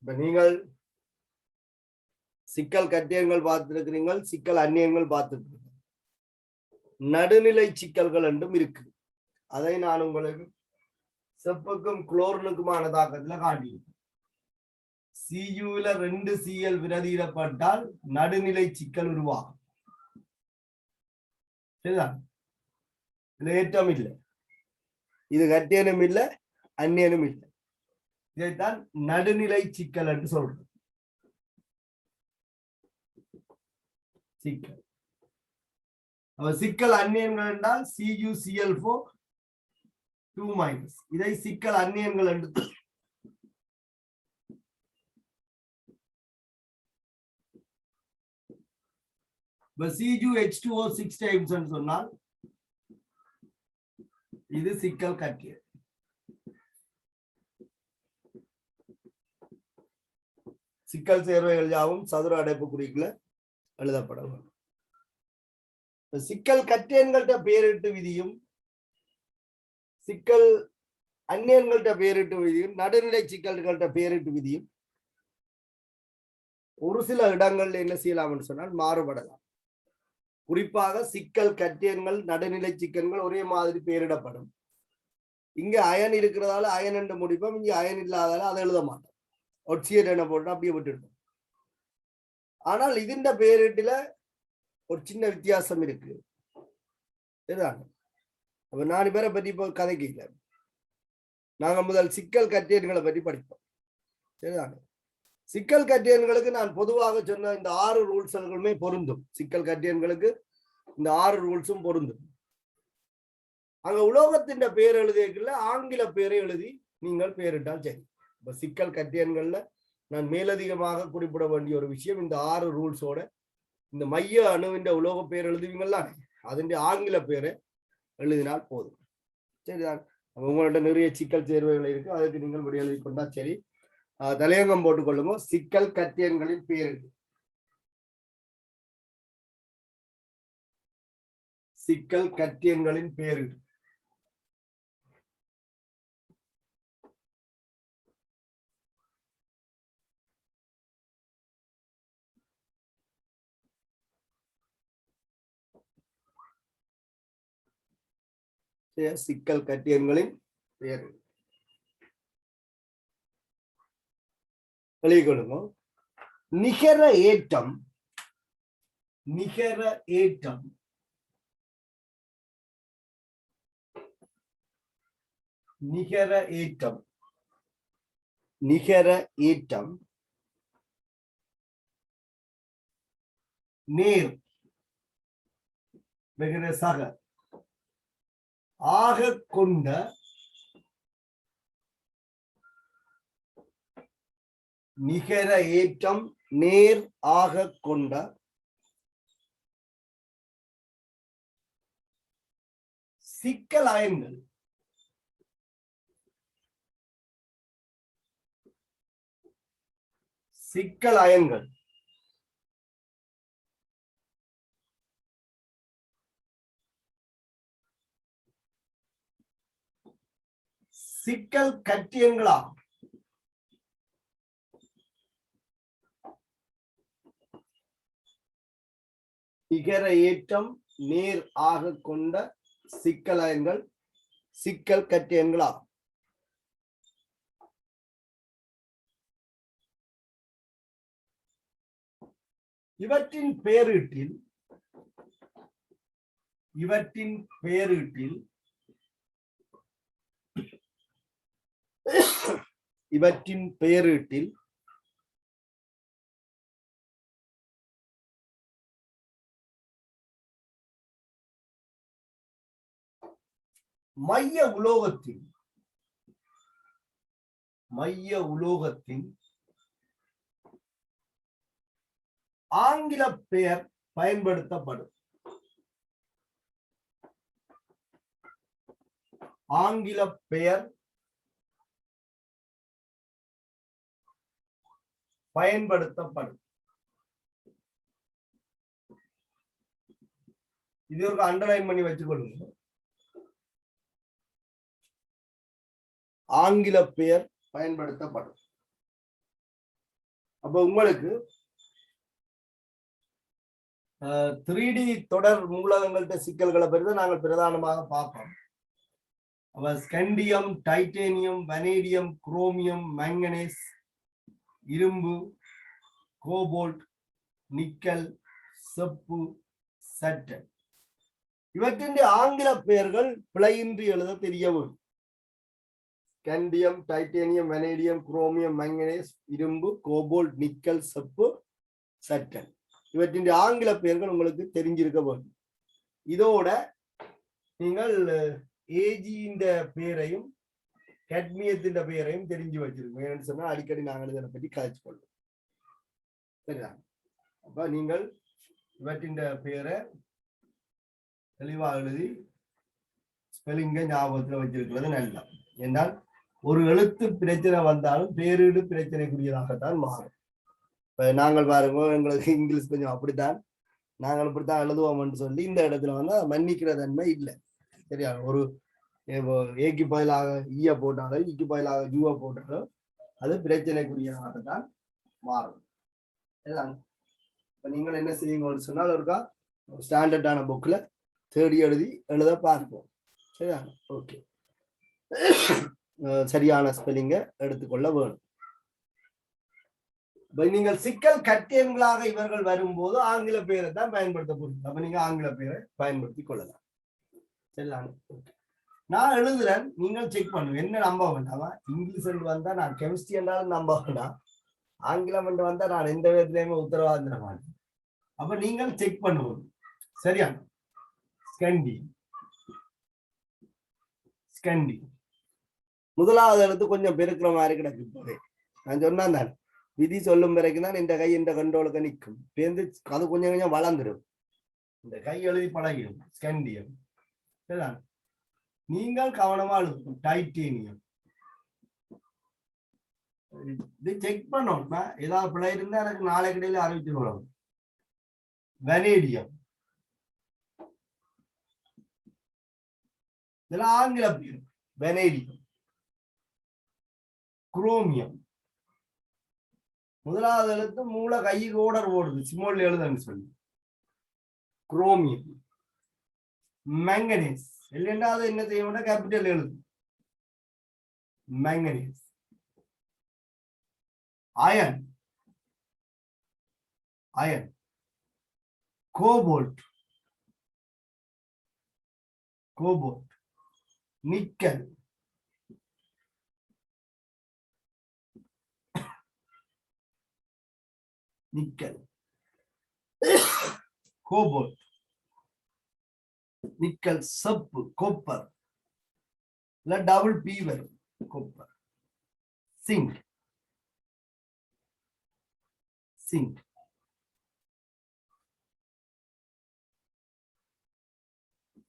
இப்ப நீங்கள் சிக்கல் கட்டியங்கள் பார்த்திருக்கிறீர்கள், சிக்கல் அந்நியங்கள் பார்த்திருக்கிறீர்கள். நடுநிலை சிக்கல்கள் என்றும் இருக்கு. அதை நான் உங்களுக்கு செப்புக்கும் குளோரினுக்குமான தாக்கத்துல காட்டியிருக்கேன். Cu-ல 2 Cl விரதியிடப்பட்டால் நடுநிலை சிக்கல் உருவாகும். சரிதான். இதுல ஏற்றம் இல்லை, இது கட்டியனும் இல்லை அந்நியனும் இல்லை. இதைத்தான் நடுநிலை சிக்கல் என்று சொல்றது. சிக்கல் சிக்கல் அந்நியன்கள் என்றால் CuCl4 2-. இதை சிக்கல் அந்நியன்கள் என்று Cu H2O 6 times சொன்னால் இது சிக்கல் கட்டியல். சிக்கல் சேர்வைகள் யாவும் சதுர அடைப்பு குறிக்குள்ள எழுதப்பட வேண்டும். சிக்கல் கட்டியன்கள்ட்ட பேரிட்டு விதியும் சிக்கல் அந்நியன்கள்ட்ட பேரிட்டு விதியும் நடுநிலை சிக்கல்கள்ட்ட பேரிட்டு விதியும் ஒரு சில இடங்கள்ல என்ன செய்யலாம்னு சொன்னால் மாறுபடலாம். குறிப்பாக சிக்கல் கட்டியன்கள் நடுநிலை சிக்கல்கள் ஒரே மாதிரி பேரிடப்படும். இங்க அயன் இருக்கிறதால அயன் என்று முடிப்போம், இங்க அயன் இல்லாதால அதை எழுத மாட்டோம். ஒட்சியர் என்ன போட்டோம் அப்படியே விட்டுட்டோம். ஆனால் இதுண்ட பேரிட்டுல ஒரு சின்ன வித்தியாசம் இருக்கு. சரிதாங்க. அப்ப 4 பேரை பற்றி இப்போ கதைக்கல. நாங்க முதல் சிக்கல் கட்டியன்களை பற்றி படிப்போம். சரிதாங்க. சிக்கல் கட்டியன்களுக்கு நான் பொதுவாக சொன்ன இந்த 6 ரூல்ஸ்களுமே பொருந்தும். சிக்கல் கட்டியன்களுக்கு இந்த 6 ரூல்ஸும் பொருந்தும். அங்க உலோகத்தின் பேர் எழுதியக்குள்ள ஆங்கில பேரை எழுதி நீங்கள் பேரிட்டால் சரி. இப்ப சிக்கல் கட்டியன்கள்ல நான் மேலதிகமாக குறிப்பிட வேண்டிய ஒரு விஷயம், இந்த 6 ரூல்ஸோட இந்த மைய அணுவின் உலோக பேர் எழுதுவீங்களா, அதனுடைய ஆங்கில பேரை எழுதினால் போதும். சரிதான். உங்கள்ட்ட நிறைய சிக்கல் தேர்வுகள் இருக்கு, அதுக்கு நீங்கள் விடை எழுதி கொண்டா சரி. தலையங்கம் போட்டுக்கொள்ளுங்க. சிக்கல் கட்டியன்களின் பேர், சிக்கல் கட்டியன்களின் பேர். சிக்கல் கட்டியன்களின் பெயர் வெளிக்கொள்ளுங்க. நிகர ஏற்றம் நிகர ஏற்றம் நிகர ஏற்றம் நிகர ஏற்றம் நேர் சக ஆக கொண்ட நிகர ஏற்றம் நேர் ஆக கொண்ட சிக்கல் அயன்கள் சிக்கல் அயன்கள் சிக்கல் கட்டியங்களா நிகர ஏற்றம் நேர் ஆக கொண்ட சிக்கல் அயன்கள் சிக்கல் கட்டியங்களா இவற்றின் பெயரீட்டில் மைய உலோகத்தின் ஆங்கில பெயர் பயன்படுத்தப்படும். ஆங்கில பெயர் பயன்படுத்தப்படும். இது ஒரு அண்டர்லைன் பண்ணி வச்சுக்கொள்ளுங்க. ஆங்கில பெயர் பயன்படுத்தப்படும். அப்ப உங்களுக்கு 3D தொடர் மூலகங்கள்ட்ட சிக்கல்களை பற்றி நாங்கள் பிரதானமாக பார்ப்போம். Scandium, titanium, vanadium, chromium, manganese, இரும்பு, கோபால்ட், நிக்கல், செப்பு, சட்டன் இவற்றின் ஆங்கில பெயர்கள் பிழையின்றி எழுத தெரிய வேண்டும். Scandium, titanium, vanadium, chromium, manganese, இரும்பு, கோபால்ட், நிக்கல், செப்பு, சட்டன் இவற்றின் ஆங்கில பெயர்கள் உங்களுக்கு தெரிஞ்சிருக்க வேண்டும். இதோட நீங்கள் ஏஜியின் பெயரையும் கேட்மியத்தின் பெயரையும் தெரிஞ்சு வச்சிருக்கோம். ஏன்னு சொன்னா அடிக்கடி நாங்கள் இதனை பற்றி கதைச்சு கொள்வோம். சரியா? அப்ப நீங்கள் இவற்றின் பெயரை தெளிவாக எழுதி ஸ்பெல்லிங்க ஞாபகத்தில் வச்சிருக்கிறது நல்லா. என்றால் ஒரு எழுத்து பிரச்சனை வந்தாலும் பேரீடு பிரச்சனைக்குரியதாகத்தான் மாறும். நாங்கள் பாருங்க, எங்களுக்கு இங்கிலீஷ் கொஞ்சம் அப்படித்தான், நாங்கள் இப்படித்தான் எழுதுவோம்னு சொல்லி இந்த இடத்துல வந்து மன்னிக்கிற தன்மை இல்லை. சரியா? ஒரு ஏக்கு பதிலாக ஈய போட்டாலோ ஈக்கு பதிலாக ஜூவை போட்டாலோ அது பிரச்சனைக்குரியதாகத்தான் மாறும். இப்ப நீங்கள் என்ன செய்யுங்கன்னு சொன்னால் ஒருக்கா ஸ்டாண்டர்டான புக்ல தேடி எழுத பார்ப்போம். சரியா? ஓகே, சரியான ஸ்பெல்லிங்க எடுத்துக்கொள்ள வேணும். நீங்கள் சிக்கல் கட்டியன்களாக இவர்கள் வரும்போது ஆங்கில பெயரை தான் பயன்படுத்த போறீங்க. அப்ப நீங்க ஆங்கில பெயரை பயன்படுத்தி கொள்ளலாம். சரிதான்? நான் எழுதுறேன், நீங்கள் செக் பண்ணுங்க. என்ன நம்ப வேண்டாமா? இங்கிலீஷ் என்று வந்தா நான் கெமிஸ்ட்ரி என்றாலும் நம்ப வேண்டாம், ஆங்கிலம் என்று வந்தா நான் எந்த விதத்திலையுமே உத்தரவாதம் தர மாட்டேன். அப்ப நீங்கள் செக் பண்ணுவோம். சரியா? ஸ்கண்டி ஸ்கண்டி முதலாவது எழுத்து கொஞ்சம் பெருக்கிற மாதிரி கிடக்கு. இப்போதே நான் சொன்னான் தான், விதி சொல்லும் வரைக்கும் தான் இந்த கை இந்த கண்ட்ரோலுக்கு நிற்கும். பேருந்து அது கொஞ்சம் கொஞ்சம் வளர்ந்துடும். இந்த கை எழுதி பழகிடும். ஸ்கண்டியம். சரிதான்? நீங்கள் கவனமா எழுதும். டைட்டேனியம் இது செக் பண்ணோம்னா ஏதாவது பிழை இருந்தா எனக்கு நாளை கடையில அறிவிச்சிருவோம். வனேடியம் இதெல்லாம் ஆங்கில பேர். வனேடியம். குரோமியம் முதலாவது எழுத்து மூல கைக்கு ஓடர் ஓடுது, சிமோல் எழுதுன்னு சொல்லி குரோமியம். மேங்கனீஸ் இல்லைன்னா அது என்ன செய்யணும்னா கேபிட்டல் எழுது. Manganese. Iron, iron. Cobalt, cobalt. Nickel, nickel. Cobalt, nickel. செப்பு, கொப்பர். இல்ல டபுள் பி வரும், கொப்பர். Zinc, zinc.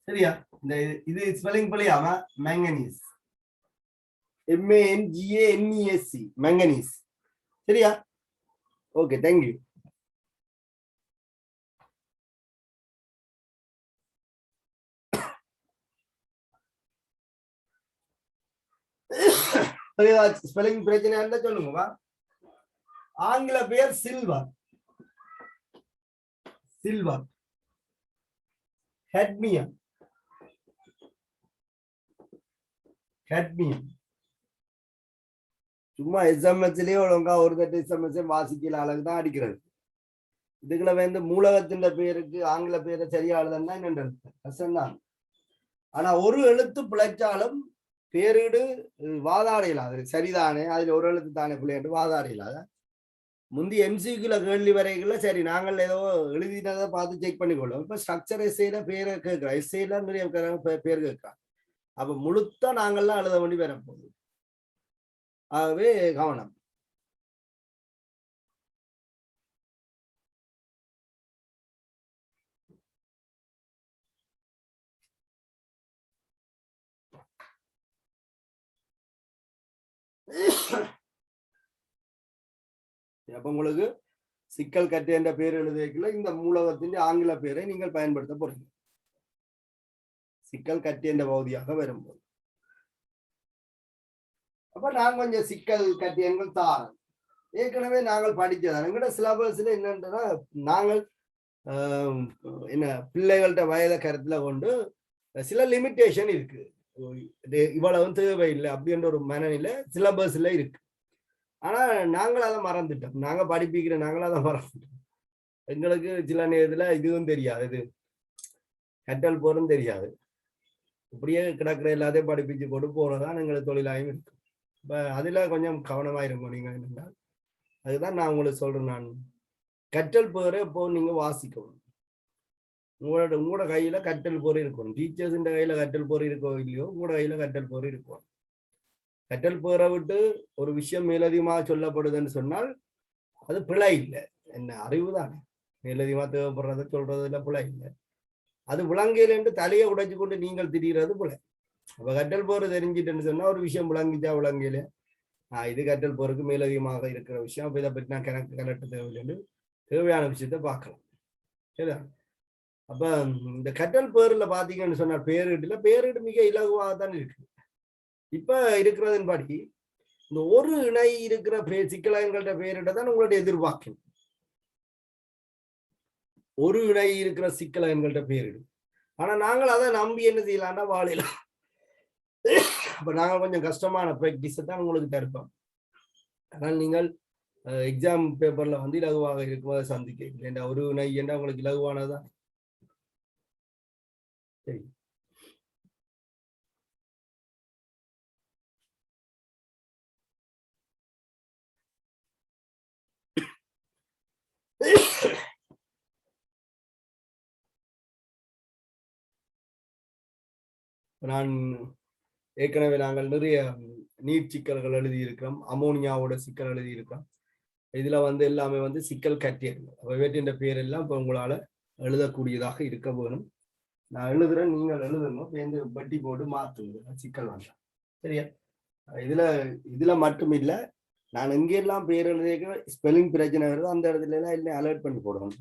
சரியா? இந்த இது ஸ்பெல்லிங் பண்ணியாம மேங்கனீஸ், MANGANES, மேங்கனீஸ். சரியா? Okay, thank you. ஸ்பெல்லிங் பிரச்சனை இருந்தா சொல்லுங்க. ஆங்கில பெயர் சில்வர், சில்வர். ஹெட்மியம், ஹெட்மியம். சும்மா எஸ்எம்எஸ்லயே ஒழுங்கா ஒரு தட்டு எஸ்எம்எஸ் வாசிக்கல அளவுக்கு தான் அடிக்கிறது. இதுக்குள்ள வந்து மூலகத்தின் பேருக்கு ஆங்கில பேரை சரியா எழுதுன்னா என்ன கஷ்டம்தான். ஆனா ஒரு எழுத்து பிழைச்சாலும் பேரிடு வாதாடையில அது சரிதானே, அதுல ஒரு எழுத்து தானே பிள்ளைட்டு வாதாடையில. முந்தி எம்சிக்குள்ள கேள்வி வரைக்குள்ள சரி நாங்கள் ஏதோ எழுதினதை பார்த்து செக் பண்ணிக்கொள்ளும். இப்ப ஸ்ட்ரக்சர் எஸ்ஐல பேரை கேட்கிறோம், எஸ்ஐல நிறைய பேர் கேட்கிறான். அப்ப முழுத்தா நாங்கள்லாம் எழுத வேண்டி வரப்போகுது. ஆகவே கவனம். அப்ப உங்களுக்கு சிக்கல் கட்டு என்ற பேர் எழுதியதுல இந்த மூலகத்தின் ஆங்கில பேரை நீங்கள் பயன்படுத்த போறீங்க சிக்கல் கட்டு என்ற பகுதியாக வரும்போது. அப்ப நான் கொஞ்சம் சிக்கல் கட்டியங்கள் தாரன் ஏற்கனவே நாங்கள் படிச்சதான். எங்கட சிலபஸ்ல என்னன்னா நாங்கள் என்ன பிள்ளைகள்கிட்ட வயதை கருத்துல கொண்டு சில லிமிட்டேஷன் இருக்கு, இவ்வளவு தேவையில்லை அப்படின்ற ஒரு மனநிலை சிலபஸ்ல இருக்கு. ஆனா நாங்கள் அதை மறந்துட்டோம், நாங்க படிப்பிக்கிற நாங்களும் அதை மறந்துட்டோம். எங்களுக்கு சில நேரத்துல இதுவும் தெரியாது, இது கட்டல் போறதும் தெரியாது. இப்படியே கிடக்கிற எல்லாத்தையும் படிப்பிச்சு கொண்டு போறதான் எங்களுக்கு தொழிலாயும் இருக்கு. இப்ப அதுல கொஞ்சம் கவனமா இருக்கும் நீங்க என்னன்னா. அதுதான் நான் உங்களுக்கு சொல்றேன். நான் கற்றல் பேரை இப்போ நீங்க வாசிக்கணும். உங்களோட கையில கற்றல் போர் இருக்கணும். டீச்சர்ஸ் கையில கற்றல் போர் இருக்கோ இல்லையோ உங்களோட கையில கற்றல் போர் இருக்கும். கற்றல் பேரை விட்டு ஒரு விஷயம் மேலதிகமாக சொல்லப்படுதுன்னு சொன்னால் அது பிழை இல்லை, என்ன அறிவு தானே. மேலதிகமாக தேவைப்படுறத சொல்றதுல பிழை இல்லை. அது விளங்கையில என்று தலையை உடைச்சு கொண்டு நீங்கள் திரிகிறது பிழை. அப்ப கற்றல் போர் தெரிஞ்சிட்டுன்னு சொன்னா ஒரு விஷயம் விளங்கிச்சா விளங்கையில இது கற்றல் போருக்கு மேலதிகமாக இருக்கிற விஷயம். அப்ப இதை பற்றி நான் கலட்டு தேவையில்லைன்னு தேவையான விஷயத்த பார்க்கலாம். சரிதா? அப்ப இந்த கற்றல் பேர்ல பாத்தீங்கன்னு சொன்னா பேரிடுல பேரிடு மிக இலகுவாக தான் இருக்கு. இப்ப இருக்கிறதன் படி இந்த ஒரு இணை இருக்கிற சிக்கலன்கள்ட்ட பேரிட தான் உங்களுடைய எதிர்பார்க்கணும். ஒரு இணை இருக்கிற சிக்கலன்கள்ட்ட பேரிடு. ஆனா நாங்கள் அதை நம்பி என்ன செய்யலாம்னா வாழலாம். அப்ப நாங்கள் கொஞ்சம் கஷ்டமான பிராக்டிஸை தான் உங்களுக்கு தருப்போம். ஆனால் நீங்கள் எக்ஸாம் பேப்பர்ல வந்து இலகுவாக இருக்கும்போது சந்திக்க ஒரு இணை என்றா உங்களுக்கு இலகுவானதுதான். சரி, நான் ஏற்கனவே நாங்கள் நிறைய நீர் சிக்கல்கள் எழுதியிருக்கிறோம், அமோனியாவோட சிக்கல் எழுதியிருக்கிறோம். இதுல வந்து எல்லாமே வந்து சிக்கல் கட்டியிருக்கோம். வேற்றின்ற பேர் எல்லாம் இப்போ உங்களால எழுதக்கூடியதாக இருக்க வேணும். நான் எழுதுறேன், நீங்கள் எழுதணும். சேர்ந்து வட்டி போட்டு மாற்றுங்க, சிக்கல் வேண்டாம். சரியா? இதுல மட்டும் இல்லை, நான் எங்கெல்லாம் பேர் எழுதியிருக்க ஸ்பெல்லிங் பிரச்சனை வருதோ அந்த இடத்துல எல்லாம் என்ன அலர்ட் பண்ணி போடுவேன்.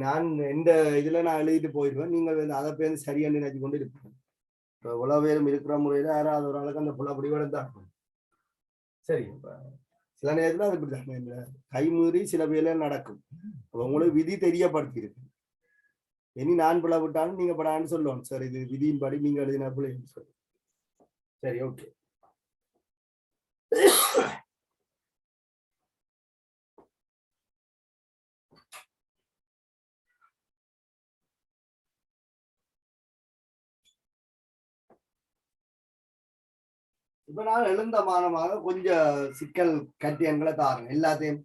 நான் எந்த இதுல நான் எழுதிட்டு போயிடுவேன், நீங்கள் வந்து அதை பேருந்து சரியா நினைச்சு கொண்டு இருப்பேன். இப்போ இவ்வளவு பேரும் இருக்கிற முறையில யாராவது ஒரு ஆளுக்கு அந்த புள்ள அப்படி தான். சரி, இப்ப சில நேரத்துல அது இப்படிதான் கைமீறி சில வேலை நடக்கும். உங்களுக்கு விதி தெரியப்படுத்தி இருக்கு. இனி நான் பிளவிட்டாலும் நீங்க படான்னு சொல்லுவோம் சார், இது விதியின்படி நீங்க எழுதின பிள்ளைன்னு சொல்லி. சரி, ஓகே. இப்ப நான் எழுந்த மானமாக கொஞ்சம் சிக்கல் கட்டியன்களை தாருங்க. எல்லாத்தையும்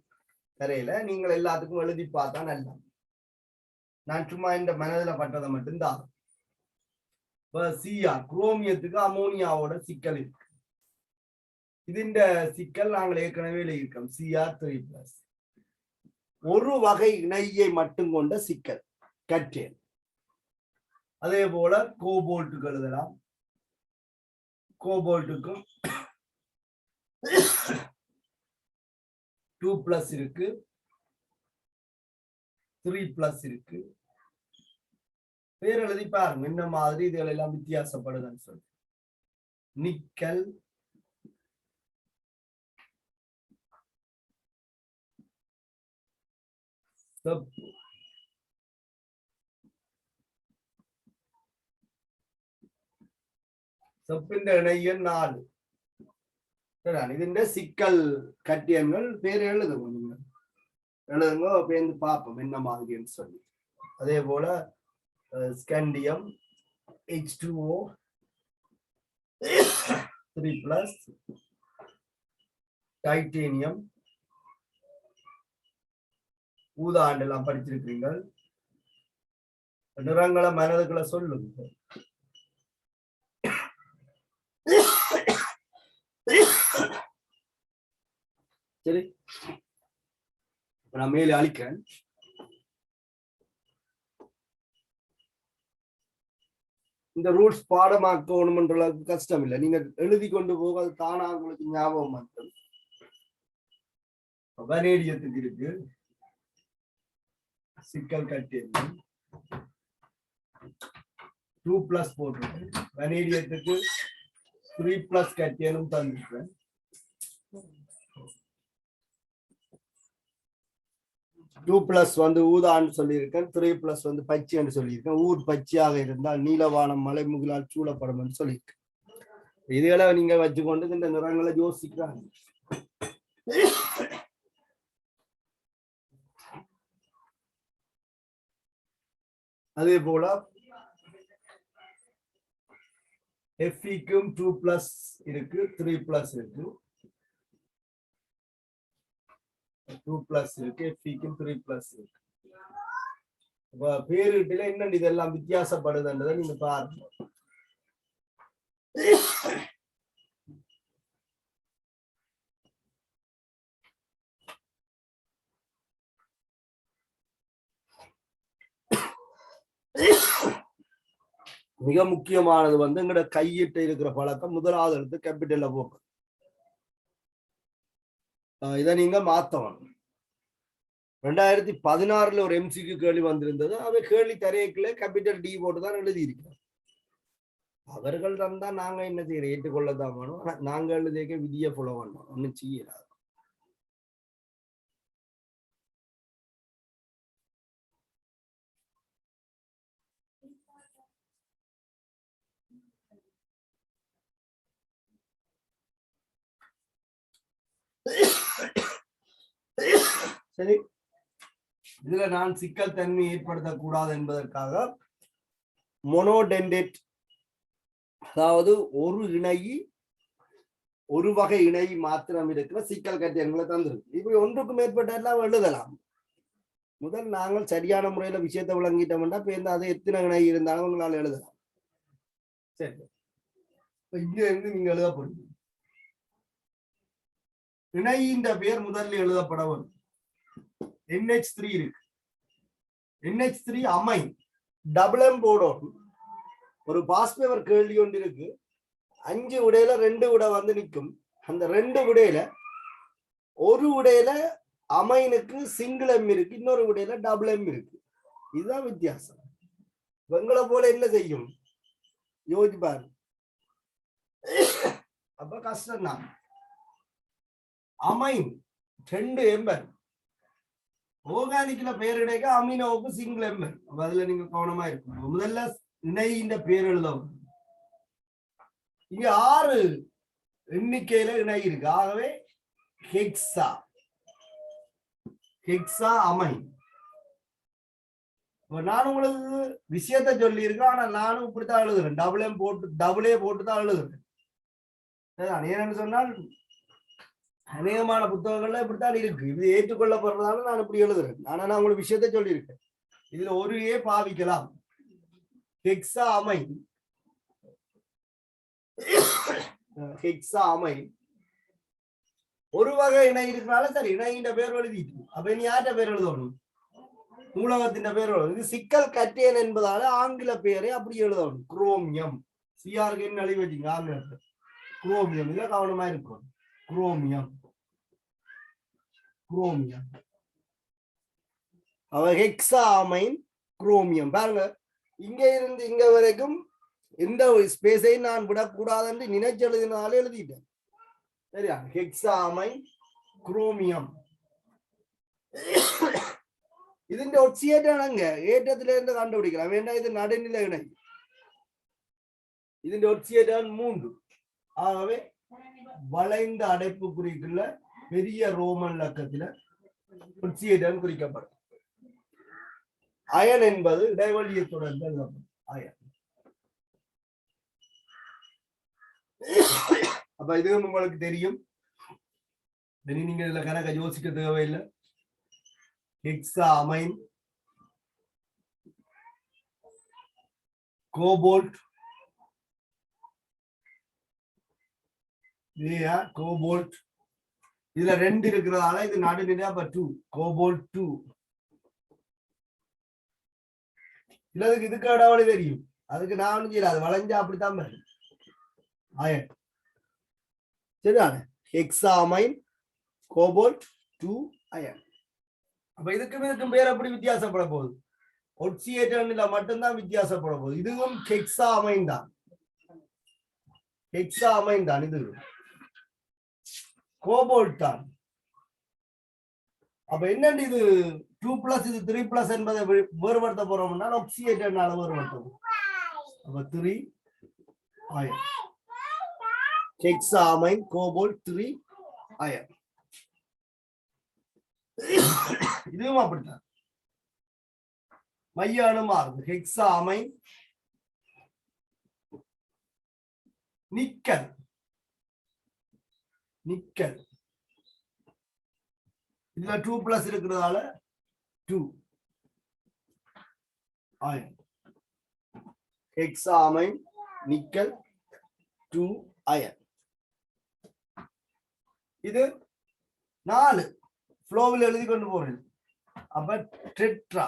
தரையில நீங்கள் எல்லாத்துக்கும் எழுதி பார்த்தா நல்லா. நான் சும்மா இந்த மனதில் பட்டதை மட்டும் தான். இப்ப சிஆர் குரோமியத்துக்கு அமோனியாவோட சிக்கல் இருக்கு. இதுண்ட சிக்கல் நாங்கள் ஏற்கனவே எழுதியிருக்கோம். Cr3+. ஒரு வகை இணையை மட்டும் கொண்ட சிக்கல் கற்றேன். அதே போல கோபால்ட்டுக்கு எழுதலாம். கோபால்ட்டுக்கும் 2+ இருக்கு, 3+ இருக்கு. பேர் எழுதி பாருங்க என்ன மாதிரி இதுகள் எல்லாம் வித்தியாசப்படுதுன்னு சொல்லி. நிக்கல், செப்பு, செப்பின் இணையன் 4. இதுண்ட சிக்கல் கட்டியங்கள் பேர் எழுதுங்க, எழுதுங்க பேருந்து பார்ப்போம் என்ன மாதிரின்னு சொல்லி. அதே போல ஸ்கண்டியம் H2O 3+, டைட்டேனியம் ஊதா ஆண்டெல்லாம் படிச்சிருக்கிறீர்கள். நிறங்களை மனதுக்குள்ள சொல்லுங்க. சரி, நான் மேலே அழிக்கிறேன். இந்த ரூல்ஸ் பாடமாக்கணும்ன்ற அளவுக்கு கஷ்டம் இல்லை. நீங்க எழுதி கொண்டு போக அது தானா உங்களுக்கு ஞாபகம் மட்டும். வனேடியத்துக்கு இருக்கு சிக்கல் கட்டியங்கள் 2+ போட்டிருக்கேன். வனேடியத்துக்கு 3+ கட்டியனும் தந்திருக்கேன். 2+ வந்து ஊதான்னு சொல்லியிருக்கேன். 3+ வந்து பச்சைன்னு சொல்லியிருக்கேன். ஊர் பச்சையாக இருந்தால் நீலவானம் மலை முகிலால் சூழப்படும் என்று சொல்லியிருக்கேன். இதுகளை நீங்க வச்சுக்கொண்டு இந்த நிறங்களை யோசிக்கிறாங்க. அதே போல Fe-க்கும் 2+ இருக்கு, 3+ இருக்கு. 2+ இருக்கு, Fe-க்கும் 3+ இருக்கு. பேருட்டுல என்ன இதெல்லாம் வித்தியாசப்படுதுன்றதை நீங்க பாருங்க. மிக முக்கியமானது வந்து எங்கட கையிட்ட இருக்கிற பழக்கம் முதலாவது எடுத்து கேபிட்டல்ல போக்கு. இதை நீங்க மாத்தணும். 2016 ஒரு MCQ கேள்வி வந்திருந்தது. அவை கேள்வி தரையக்குள்ள கேபிட்டல் D போட்டுதான் எழுதியிருக்கிறோம். அவர்கள் தந்தா நாங்க என்ன செய்யறோம், ஏற்றுக்கொள்ளதான் வேணும். நாங்க எழுதிய விதியை ஃபாலோ பண்ணோம், ஒன்னும் செய்யலாம். சரி, இதுல நான் சிக்கல் தன்மை ஏற்படுத்தக்கூடாது என்பதற்காக மோனோடென்டேட், அதாவது ஒரு இணை, ஒரு வகை இணை மாத்திரம் இருக்கிற சிக்கல் கட்டியங்களை தந்திருக்கு. இப்படி ஒன்றுக்கு மேற்பட்ட எல்லாம் எழுதலாம். முதல் நாங்கள் சரியான முறையில விஷயத்தை விளங்கிட்டோம்னா பேருந்து அது எத்தனை இணை இருந்தாலும் உங்களால் எழுதலாம். சரி, இங்க இருந்து நீங்க எழுத போறீங்க. இணையின் பேர் முதல்ல எழுதப்பட வரும். NH3 இருக்கு. NH3 அமைன் டபுள் போடும். ஒரு பாஸ்பேவர் கேள்வி ஒன்று இருக்கு. 5 விடையில 2 விடை வந்து நிற்கும். அந்த 2 விடையில ஒரு விடையில அமைனுக்கு சிங்கிள் M இருக்கு, இன்னொரு விடையில டபுள் M இருக்கு. இதுதான் வித்தியாசம். வெங்களை போல என்ன செய்யும் யோசிப்பாரு. அப்ப கஷ்டம் தான். அமைன் 2 M, ஆர்கானிக்ல பேர் கிடைக்க அமினோவுக்கு சிங்கிள் எம். அதுல நீங்க கவனமா இருக்கணும். முதல்ல இணையின் பேர் எழுதவும். இங்க 6 எண்ணிக்கையில இணை இருக்கு. ஆகவே ஹெக்ஸா அமைன். நான் உங்களுக்கு விஷயத்த சொல்லி இருக்கேன். ஆனா நானும் இப்படித்தான் எழுதுறேன். டபுளே போட்டு தான் எழுதுறேன். ஏன்னு சொன்னால் அநேகமான புத்தகங்கள்ல இப்படித்தான் இருக்கு. இது ஏற்றுக்கொள்ளப்படுறதால நான் இப்படி எழுதுறேன். ஆனா நான் உங்களுக்கு விஷயத்த சொல்லியிருக்கேன். இதுல ஒரு பாவிக்கலாம். ஹெக்ஸா அமைன் ஒரு வகை இணை இருக்கிறனால சரி இணையின் பேர் எழுதிட்டு. அப்ப நீ யார்கிட்ட பேர் எழுதணும்? மூலகத்தின் பேர் எழுதணும். இது சிக்கல் கட்டேன் என்பதால ஆங்கில பேரை அப்படி எழுதணும். குரோமியம். சிஆருக்கு என்ன எழுதி வச்சுங்க ஆங்கிலத்தில்? குரோமியம். இதை கவனமா இருக்கும். குரோமியம். அவ ஹெக்ஸா அமைன் குரோமியம். பாருங்க, இங்க இருந்து இங்க வரைக்கும் எந்த ஸ்பேஸையும் நான் விடக்கூடாதுன்னு நினைச்சு எழுதினாலே எழுதிட்டேன். சரியா? Hexa amine chromium. ഇതിന്റെ ഒക്സിയേറ്റാണ് ഏറ്റത്തില இருந்து கண்டுபிடிக்கலாம். வேண்டாம், இது நடுநிலை இணை. ഇതിന്റെ ஒக்சியேட்டான் 3. ஆகவே வளைந்த அடைப்பு குறிக்குள்ள பெரிய ரோமன் இலக்கத்தில ஒக்சியேட்டான் குறிக்கப்படும். அயன் என்பது இடைவெளியை தொடர்ந்த அயன். அப்ப இதுவும் உங்களுக்கு தெரியும். நீங்க இதுல கணக்க யோசிக்க தேவையில்லை. Hexa amine, cobalt, cobalt. இதுல 2 இருக்கிறதால இது நடுநிலை. அப்ப 2 கோபால்ட் 2. இல்லதுக்கு இதுக்கு இடைவெளி தெரியும். அதுக்கு நான் ஒன்றும் செய்யல. அது வளைஞ்சா அப்படித்தான் வரும் அயன். சரிதானே? Hexa amine cobalt 2 ion. அப்ப இதுக்கும் பேர் எப்படி வித்தியாசப்பட போகுது? ஒக்சியேட்டன்ல மட்டும்தான் வித்தியாசப்பட போகுது. இதுவும் ஹெக்ஸா அமைன் தான். இது கோபால்ட் தான். அப்ப என்னன்னு இது 2+ இது 3+ என்பதை வேறுபடுத்த போறோம்னா ஒக்சியேட்டனால வேறுபடுத்தும். அப்ப 3 ion. Hexa amine cobalt 3 ion. இதுவும் அப்படித்தான். மைய அணு மாறுது. Hexa amine nickel. இதுல 2+ இருக்கிறதால 2 ion. Hexa amine nickel 2 ion. இது 4 ஃப்ளோவில் எழுதி கொண்டு போறேன். அப்ப டெட்ரா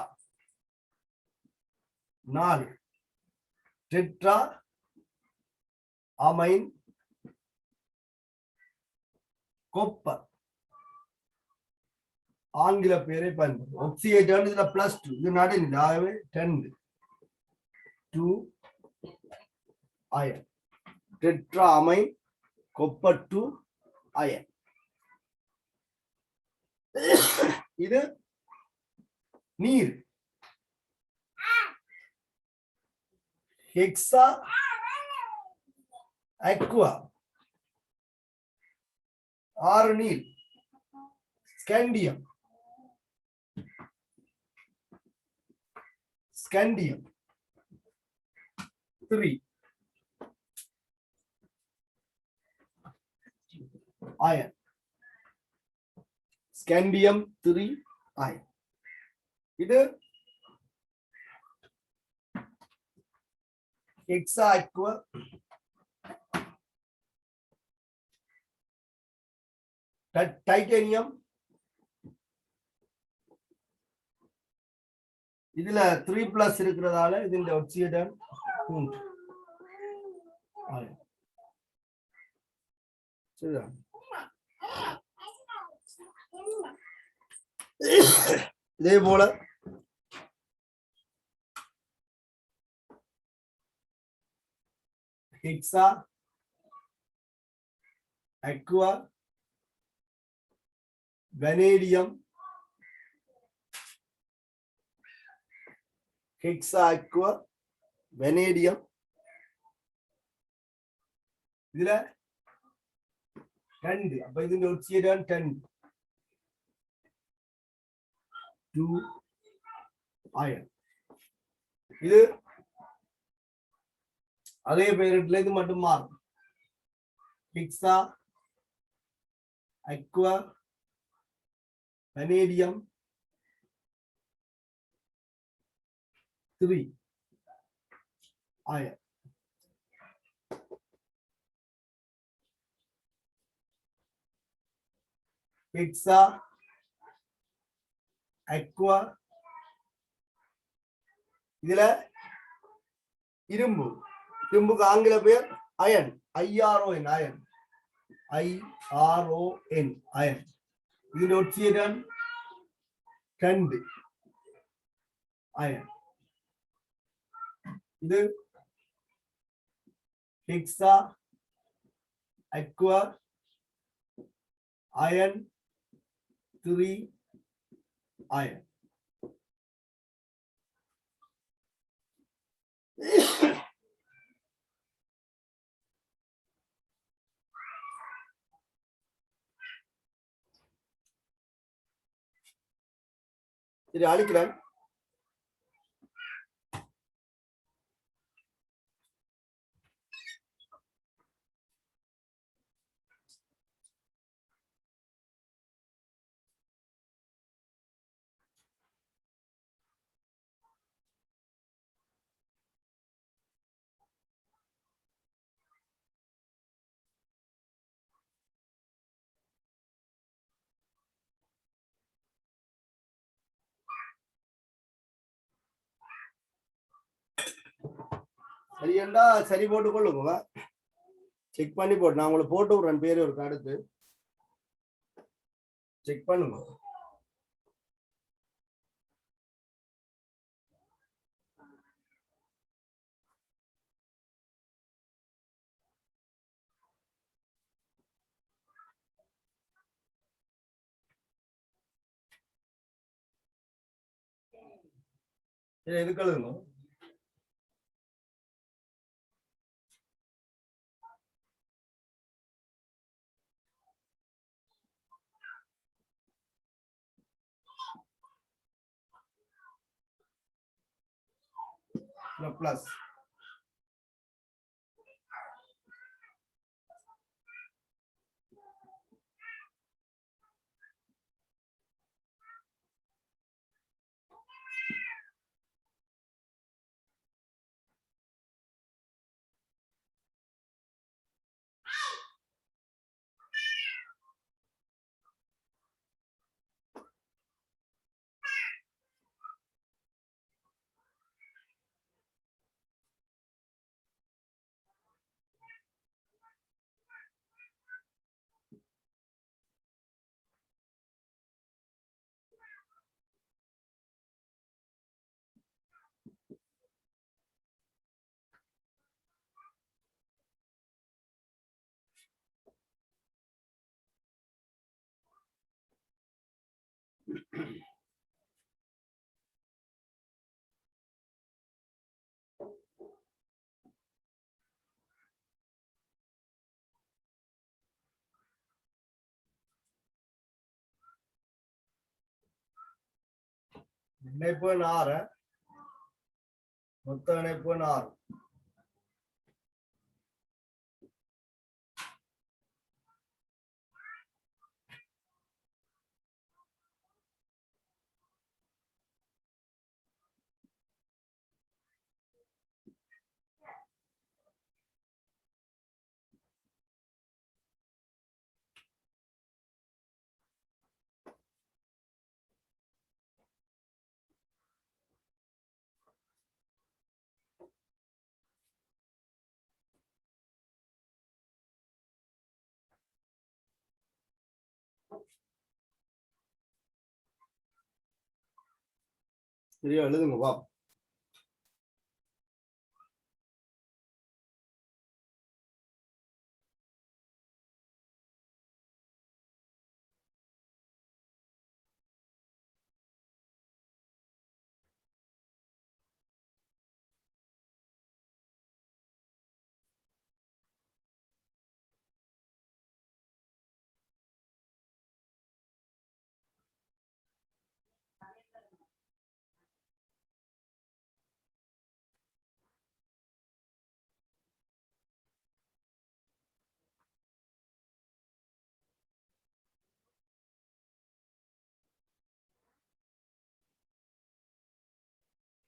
4 டெட்ரா அமைன் கொப்பர். ஆங்கில பேரை பயன்படுத்தும். ஒக்சியேட்டான் இதுல +2. இது நடுநிலை. ஆகவே 10 2 ion. Tetra amine copper 2 ion. இது நீர். ஹெக்ஸா அக்வா 6 நீர். Scandium 3 ion. Scandium 3 ion. இது ஹெக்ஸா அக்வா டைட்டேனியம். இதுல 3+ இருக்கிறதால இதுல ஒக்சியேட்டான் 3 அயன். சரியா? இதே போல hexa Aqua vanadium hexa Aqua vanadium இதுல 2 அப்ப ഇതിന്റെ ഒച്ചിയിടാൻ 10 2 അയൺ ഇത് அதே பேரிட்ல இது மட்டும் மாறும் hexa Aqua vanadium 3 iron hexa aqua இதுல இரும்பு இரும்புக்கு ஆங்கில பெயர் iron IRON iron IRON iron ഇതിന്റെ ഒച്ചിയിടാൻ 2 അയൺ ഇത് ഹെക്സാ അക്വ അയൺ 3 അയൺ சரி அழிக்கிறேன் சரியண்டா சரி போட்டு கொள்ளுங்க செக் பண்ணி போட்டு நான் உங்களுக்கு போட்டு விடுறேன் பேரு ஒரு அடுத்து செக் பண்ணுங்க எதுக்கு எழுதணும் plus இணைப்பு 6 மொத்த இணைப்பு 6 சரியா எழுதுங்க வா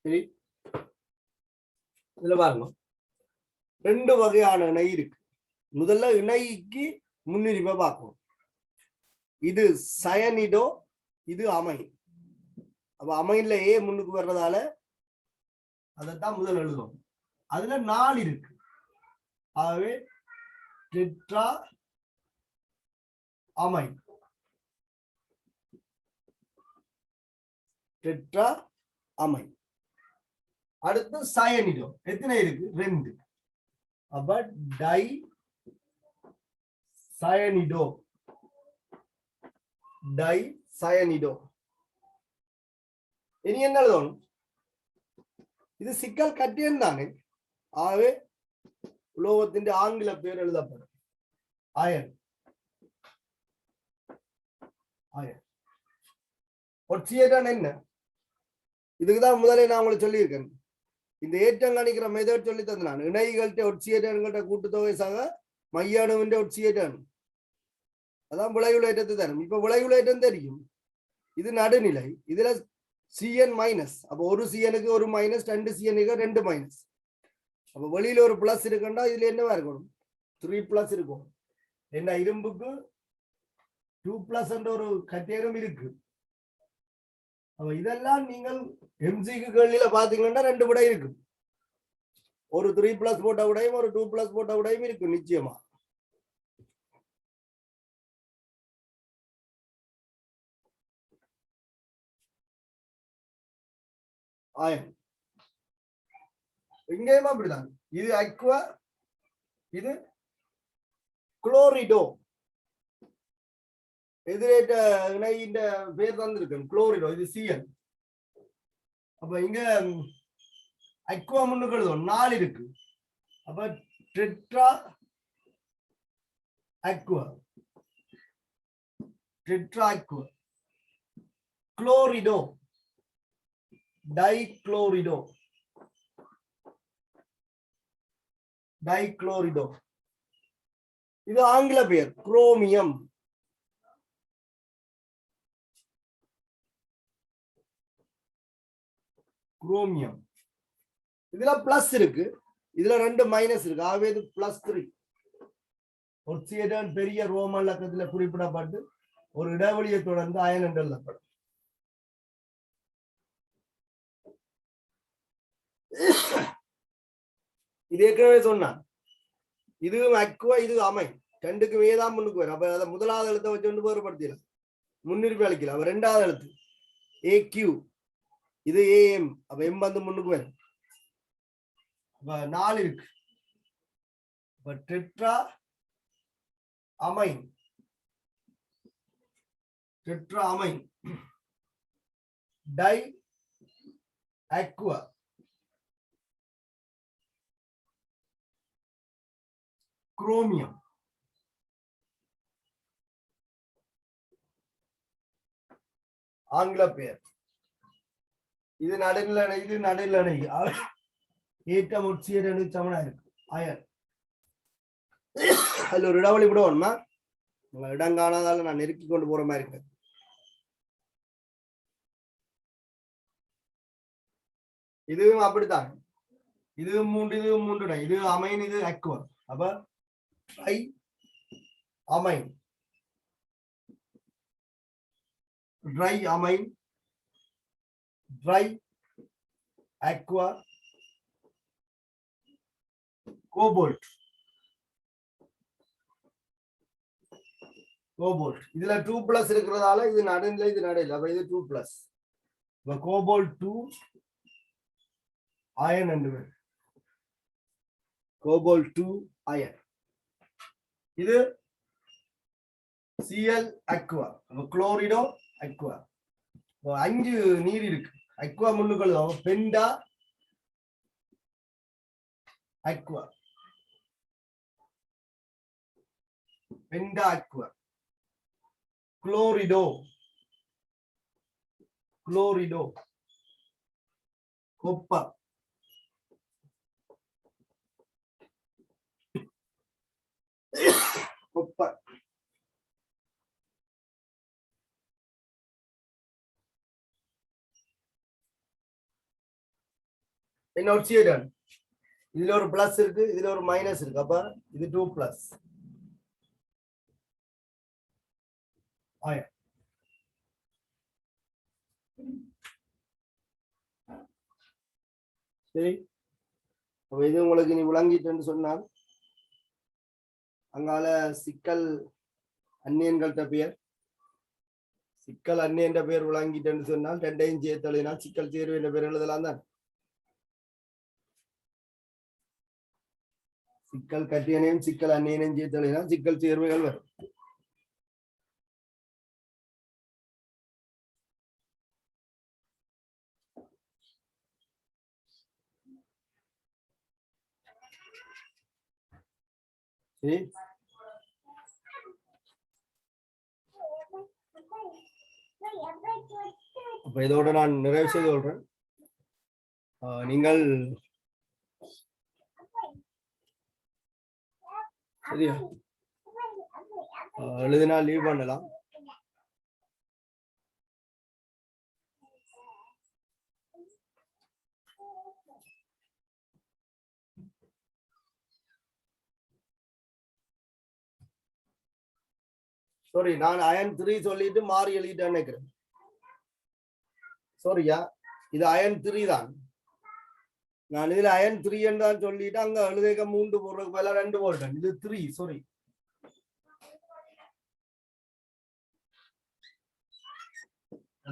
சரி, இதுல பாருங்க ரெண்டு வகையான இணை இருக்கு. முதல்ல இணைக்கு முன்னுரிமை பார்க்கணும். இது சயனிடோ, இது அமைன். அப்ப அமைன்ல ஏ முன்னுக்கு வர்றதால அதைத்தான் முதல் எழுதும். அதுல 4 இருக்கு. ஆகவே டெட்ரா அமைன், டெட்ரா அமைன். அடுத்து சயனிடோ எத்தனை இருக்கு? 2. அப்ப டை சயனிடோ, டை சயனிடோ. இனி என்ன எழுதணும்? இது சிக்கல் கட்டியம் தானே. ஆகவே உலோகத்தின் ஆங்கில பேர் எழுதப்படும் அயன். அயன் ஒட்சியேட்டான் என்ன? இதுக்குதான் முதலே நான் உங்களுக்கு சொல்லியிருக்கேன். இந்த ஏற்றம் கணிக்கிற மெத்தட் சொல்லி தந்தான். இணைகள்கிட்ட ஒட்சியேட்டன்கிட்ட கூட்டுத்தொகை சக மையாணுவின் ஒட்சியேட்டான். அதான் விளைவுலேற்றத்தை தரும். இப்ப விளைவுலேற்றம் தெரியும். இது நடுநிலை. இதுல சிஎன் மைனஸ். அப்போ ஒரு சிஎனுக்கு ஒரு மைனஸ், 2 சிஎனுக்கு 2 மைனஸ். அப்ப வெளியில ஒரு பிளஸ் இருக்குன்னா இதுல என்னவா இருக்கணும்? 3 பிளஸ் இருக்கும். என்ன இரும்புக்கு 2 பிளஸ் என்ற ஒரு கட்டியம் இருக்கு. அப்ப இதெல்லாம் நீங்கள் எம்சிக்கு கேள்வியில பாத்தீங்கன்னா 2 விடை இருக்கு. ஒரு 3 பிளஸ் போட்ட விடையும் ஒரு 2 பிளஸ் போட்ட விடையும் இருக்கு நிச்சயமா. ஆயன் இங்கேயும் அப்படிதான். இது அக்வா, இது குளோரிடோ. எதிரேற்ற இணையின் பேர் தந்திருக்கு குளோரிடோ. இது சிஎன். அப்ப இங்க அக்வா முன்னுக்கு எழுதும் 4 இருக்கு. அப்ப tetra aqua, tetra aqua. Chlorido, dichlorido, dichlorido. இது ஆங்கில பெயர் குரோமியம். குரோமியம். இதுல பிளஸ் இருக்கு, இதுல 2 மைனஸ் இருக்கு. ஆகவே இது +3. ஒட்சியேட்டான் பெரிய ரோமன் இலக்கத்துல குறிப்பிடப்பட்டு ஒரு இடைவெளியை தொடர்ந்து அயன் என்று எழுதப்படும். இது ஏற்கனவே சொன்னான். இது அக்வா, இது அமைன். 2க்கு மேதான் முன்னுக்கு வரும். அப்ப அதை முதலாவது எழுத்தை வச்சு வேறுபடுத்திடலாம், முன்னுரிமை அளிக்கலாம். அப்ப 2வது எழுத்து ஏக்யூ, இது ஏஎம். அப்ப எம் வந்து முன்னுக்கு வரும். அப்ப 4 இருக்கு. அப்ப tetra amine, tetra amine, di aqua, chromium. ஆங்கில பெயர். இது நடுநிலை, இது நடுநிலை. ஏற்றம் ஒட்சியேட்டனு சமனா இருக்கு அயன். அதுல ஒரு இடைவெளி கூட வேணுமா? உங்க இடம் காணாதால நான் நெருக்கி கொண்டு போற மாதிரி இருக்கு. இதுவும் அப்படித்தான். இதுவும் 3, இதுவும் 3. இது அமைன், இது அக்வா. அப்ப try amine, try amine, try Aqua, cobalt, cobalt. இதுல 2 பிளஸ் இருக்கிறதால இது நடுநிலை, இது நடுநிலை. அப்ப இது 2 பிளஸ். கோபால்ட் 2 அயன் என்று பேர். Cobalt 2 ion. இது Cl அக்வா. Chlorido aqua. 5 நீர் இருக்கு. அக்வா முன்னுக்கு பெண்டா அக்வா, பெண்டா அக்வா. குளோரிடோ, குளோரிடோ, கொப்பா, கொப்பா. என்ன ஒட்சியேட்டன் இதுல ஒரு பிளஸ் இருக்கு இதுல ஒரு மைனஸ் இருக்கு அப்ப இது 2 பிளஸ் சரி அப்ப இது உங்களுக்கு நீ விளங்கிட்டேன்னு சொன்னால் அங்கால சிக்கல் அந்நியன்கள்ட்ட பெயர் சிக்கல் அந்நியன்ற பெயர் விளங்கிட்டேன்னு சொன்னால் ரெண்டையும் சேர்த்தலினா சிக்கல் தேர்வு என்ற பெயர் எழுதலாம் தான் சிக்கல் கட்டியனையும் சிக்கல் அந்நியனையும் சேர்த்தலினா சிக்கல் தேர்வுகள் வரும் சரி அப்ப இதோட நான் நிறைவு செய்து கொள்றேன் நீங்கள் சரியா எழுதினா லீவ் பண்ணலாம் சாரி நான் அயன் 3 சொல்லிட்டு மாறி எழுதிட்டேன்னு நினைக்கிறேன் சாரியா இது அயன் 3 தான் நான் இதுல அயன் 3 என்றால் சொல்லிட்டு அங்க எழுதுக 3 போடுறதுக்கு பதிலா 2 போட்டேன் இது 3 சாரி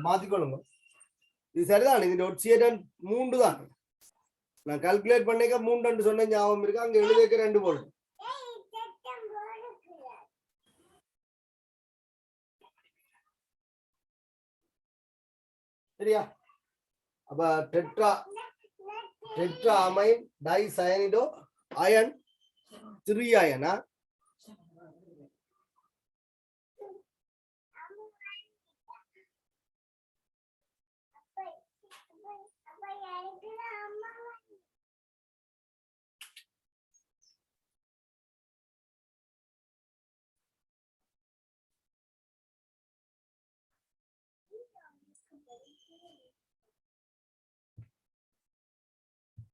மாத்திக்கொள்ளுங்க இது சரிதான் இது ஒட்சியேட்டன் 3 தான் நான் கால்குலேட் பண்ணிக்க 3 என்று சொன்ன ஞாபகம் இருக்கு அங்க எழுதுக 2 போடுறேன் சரியா அப்ப டெட்ரா அமைன் டைசயனிடோ அயன் 3 அயனா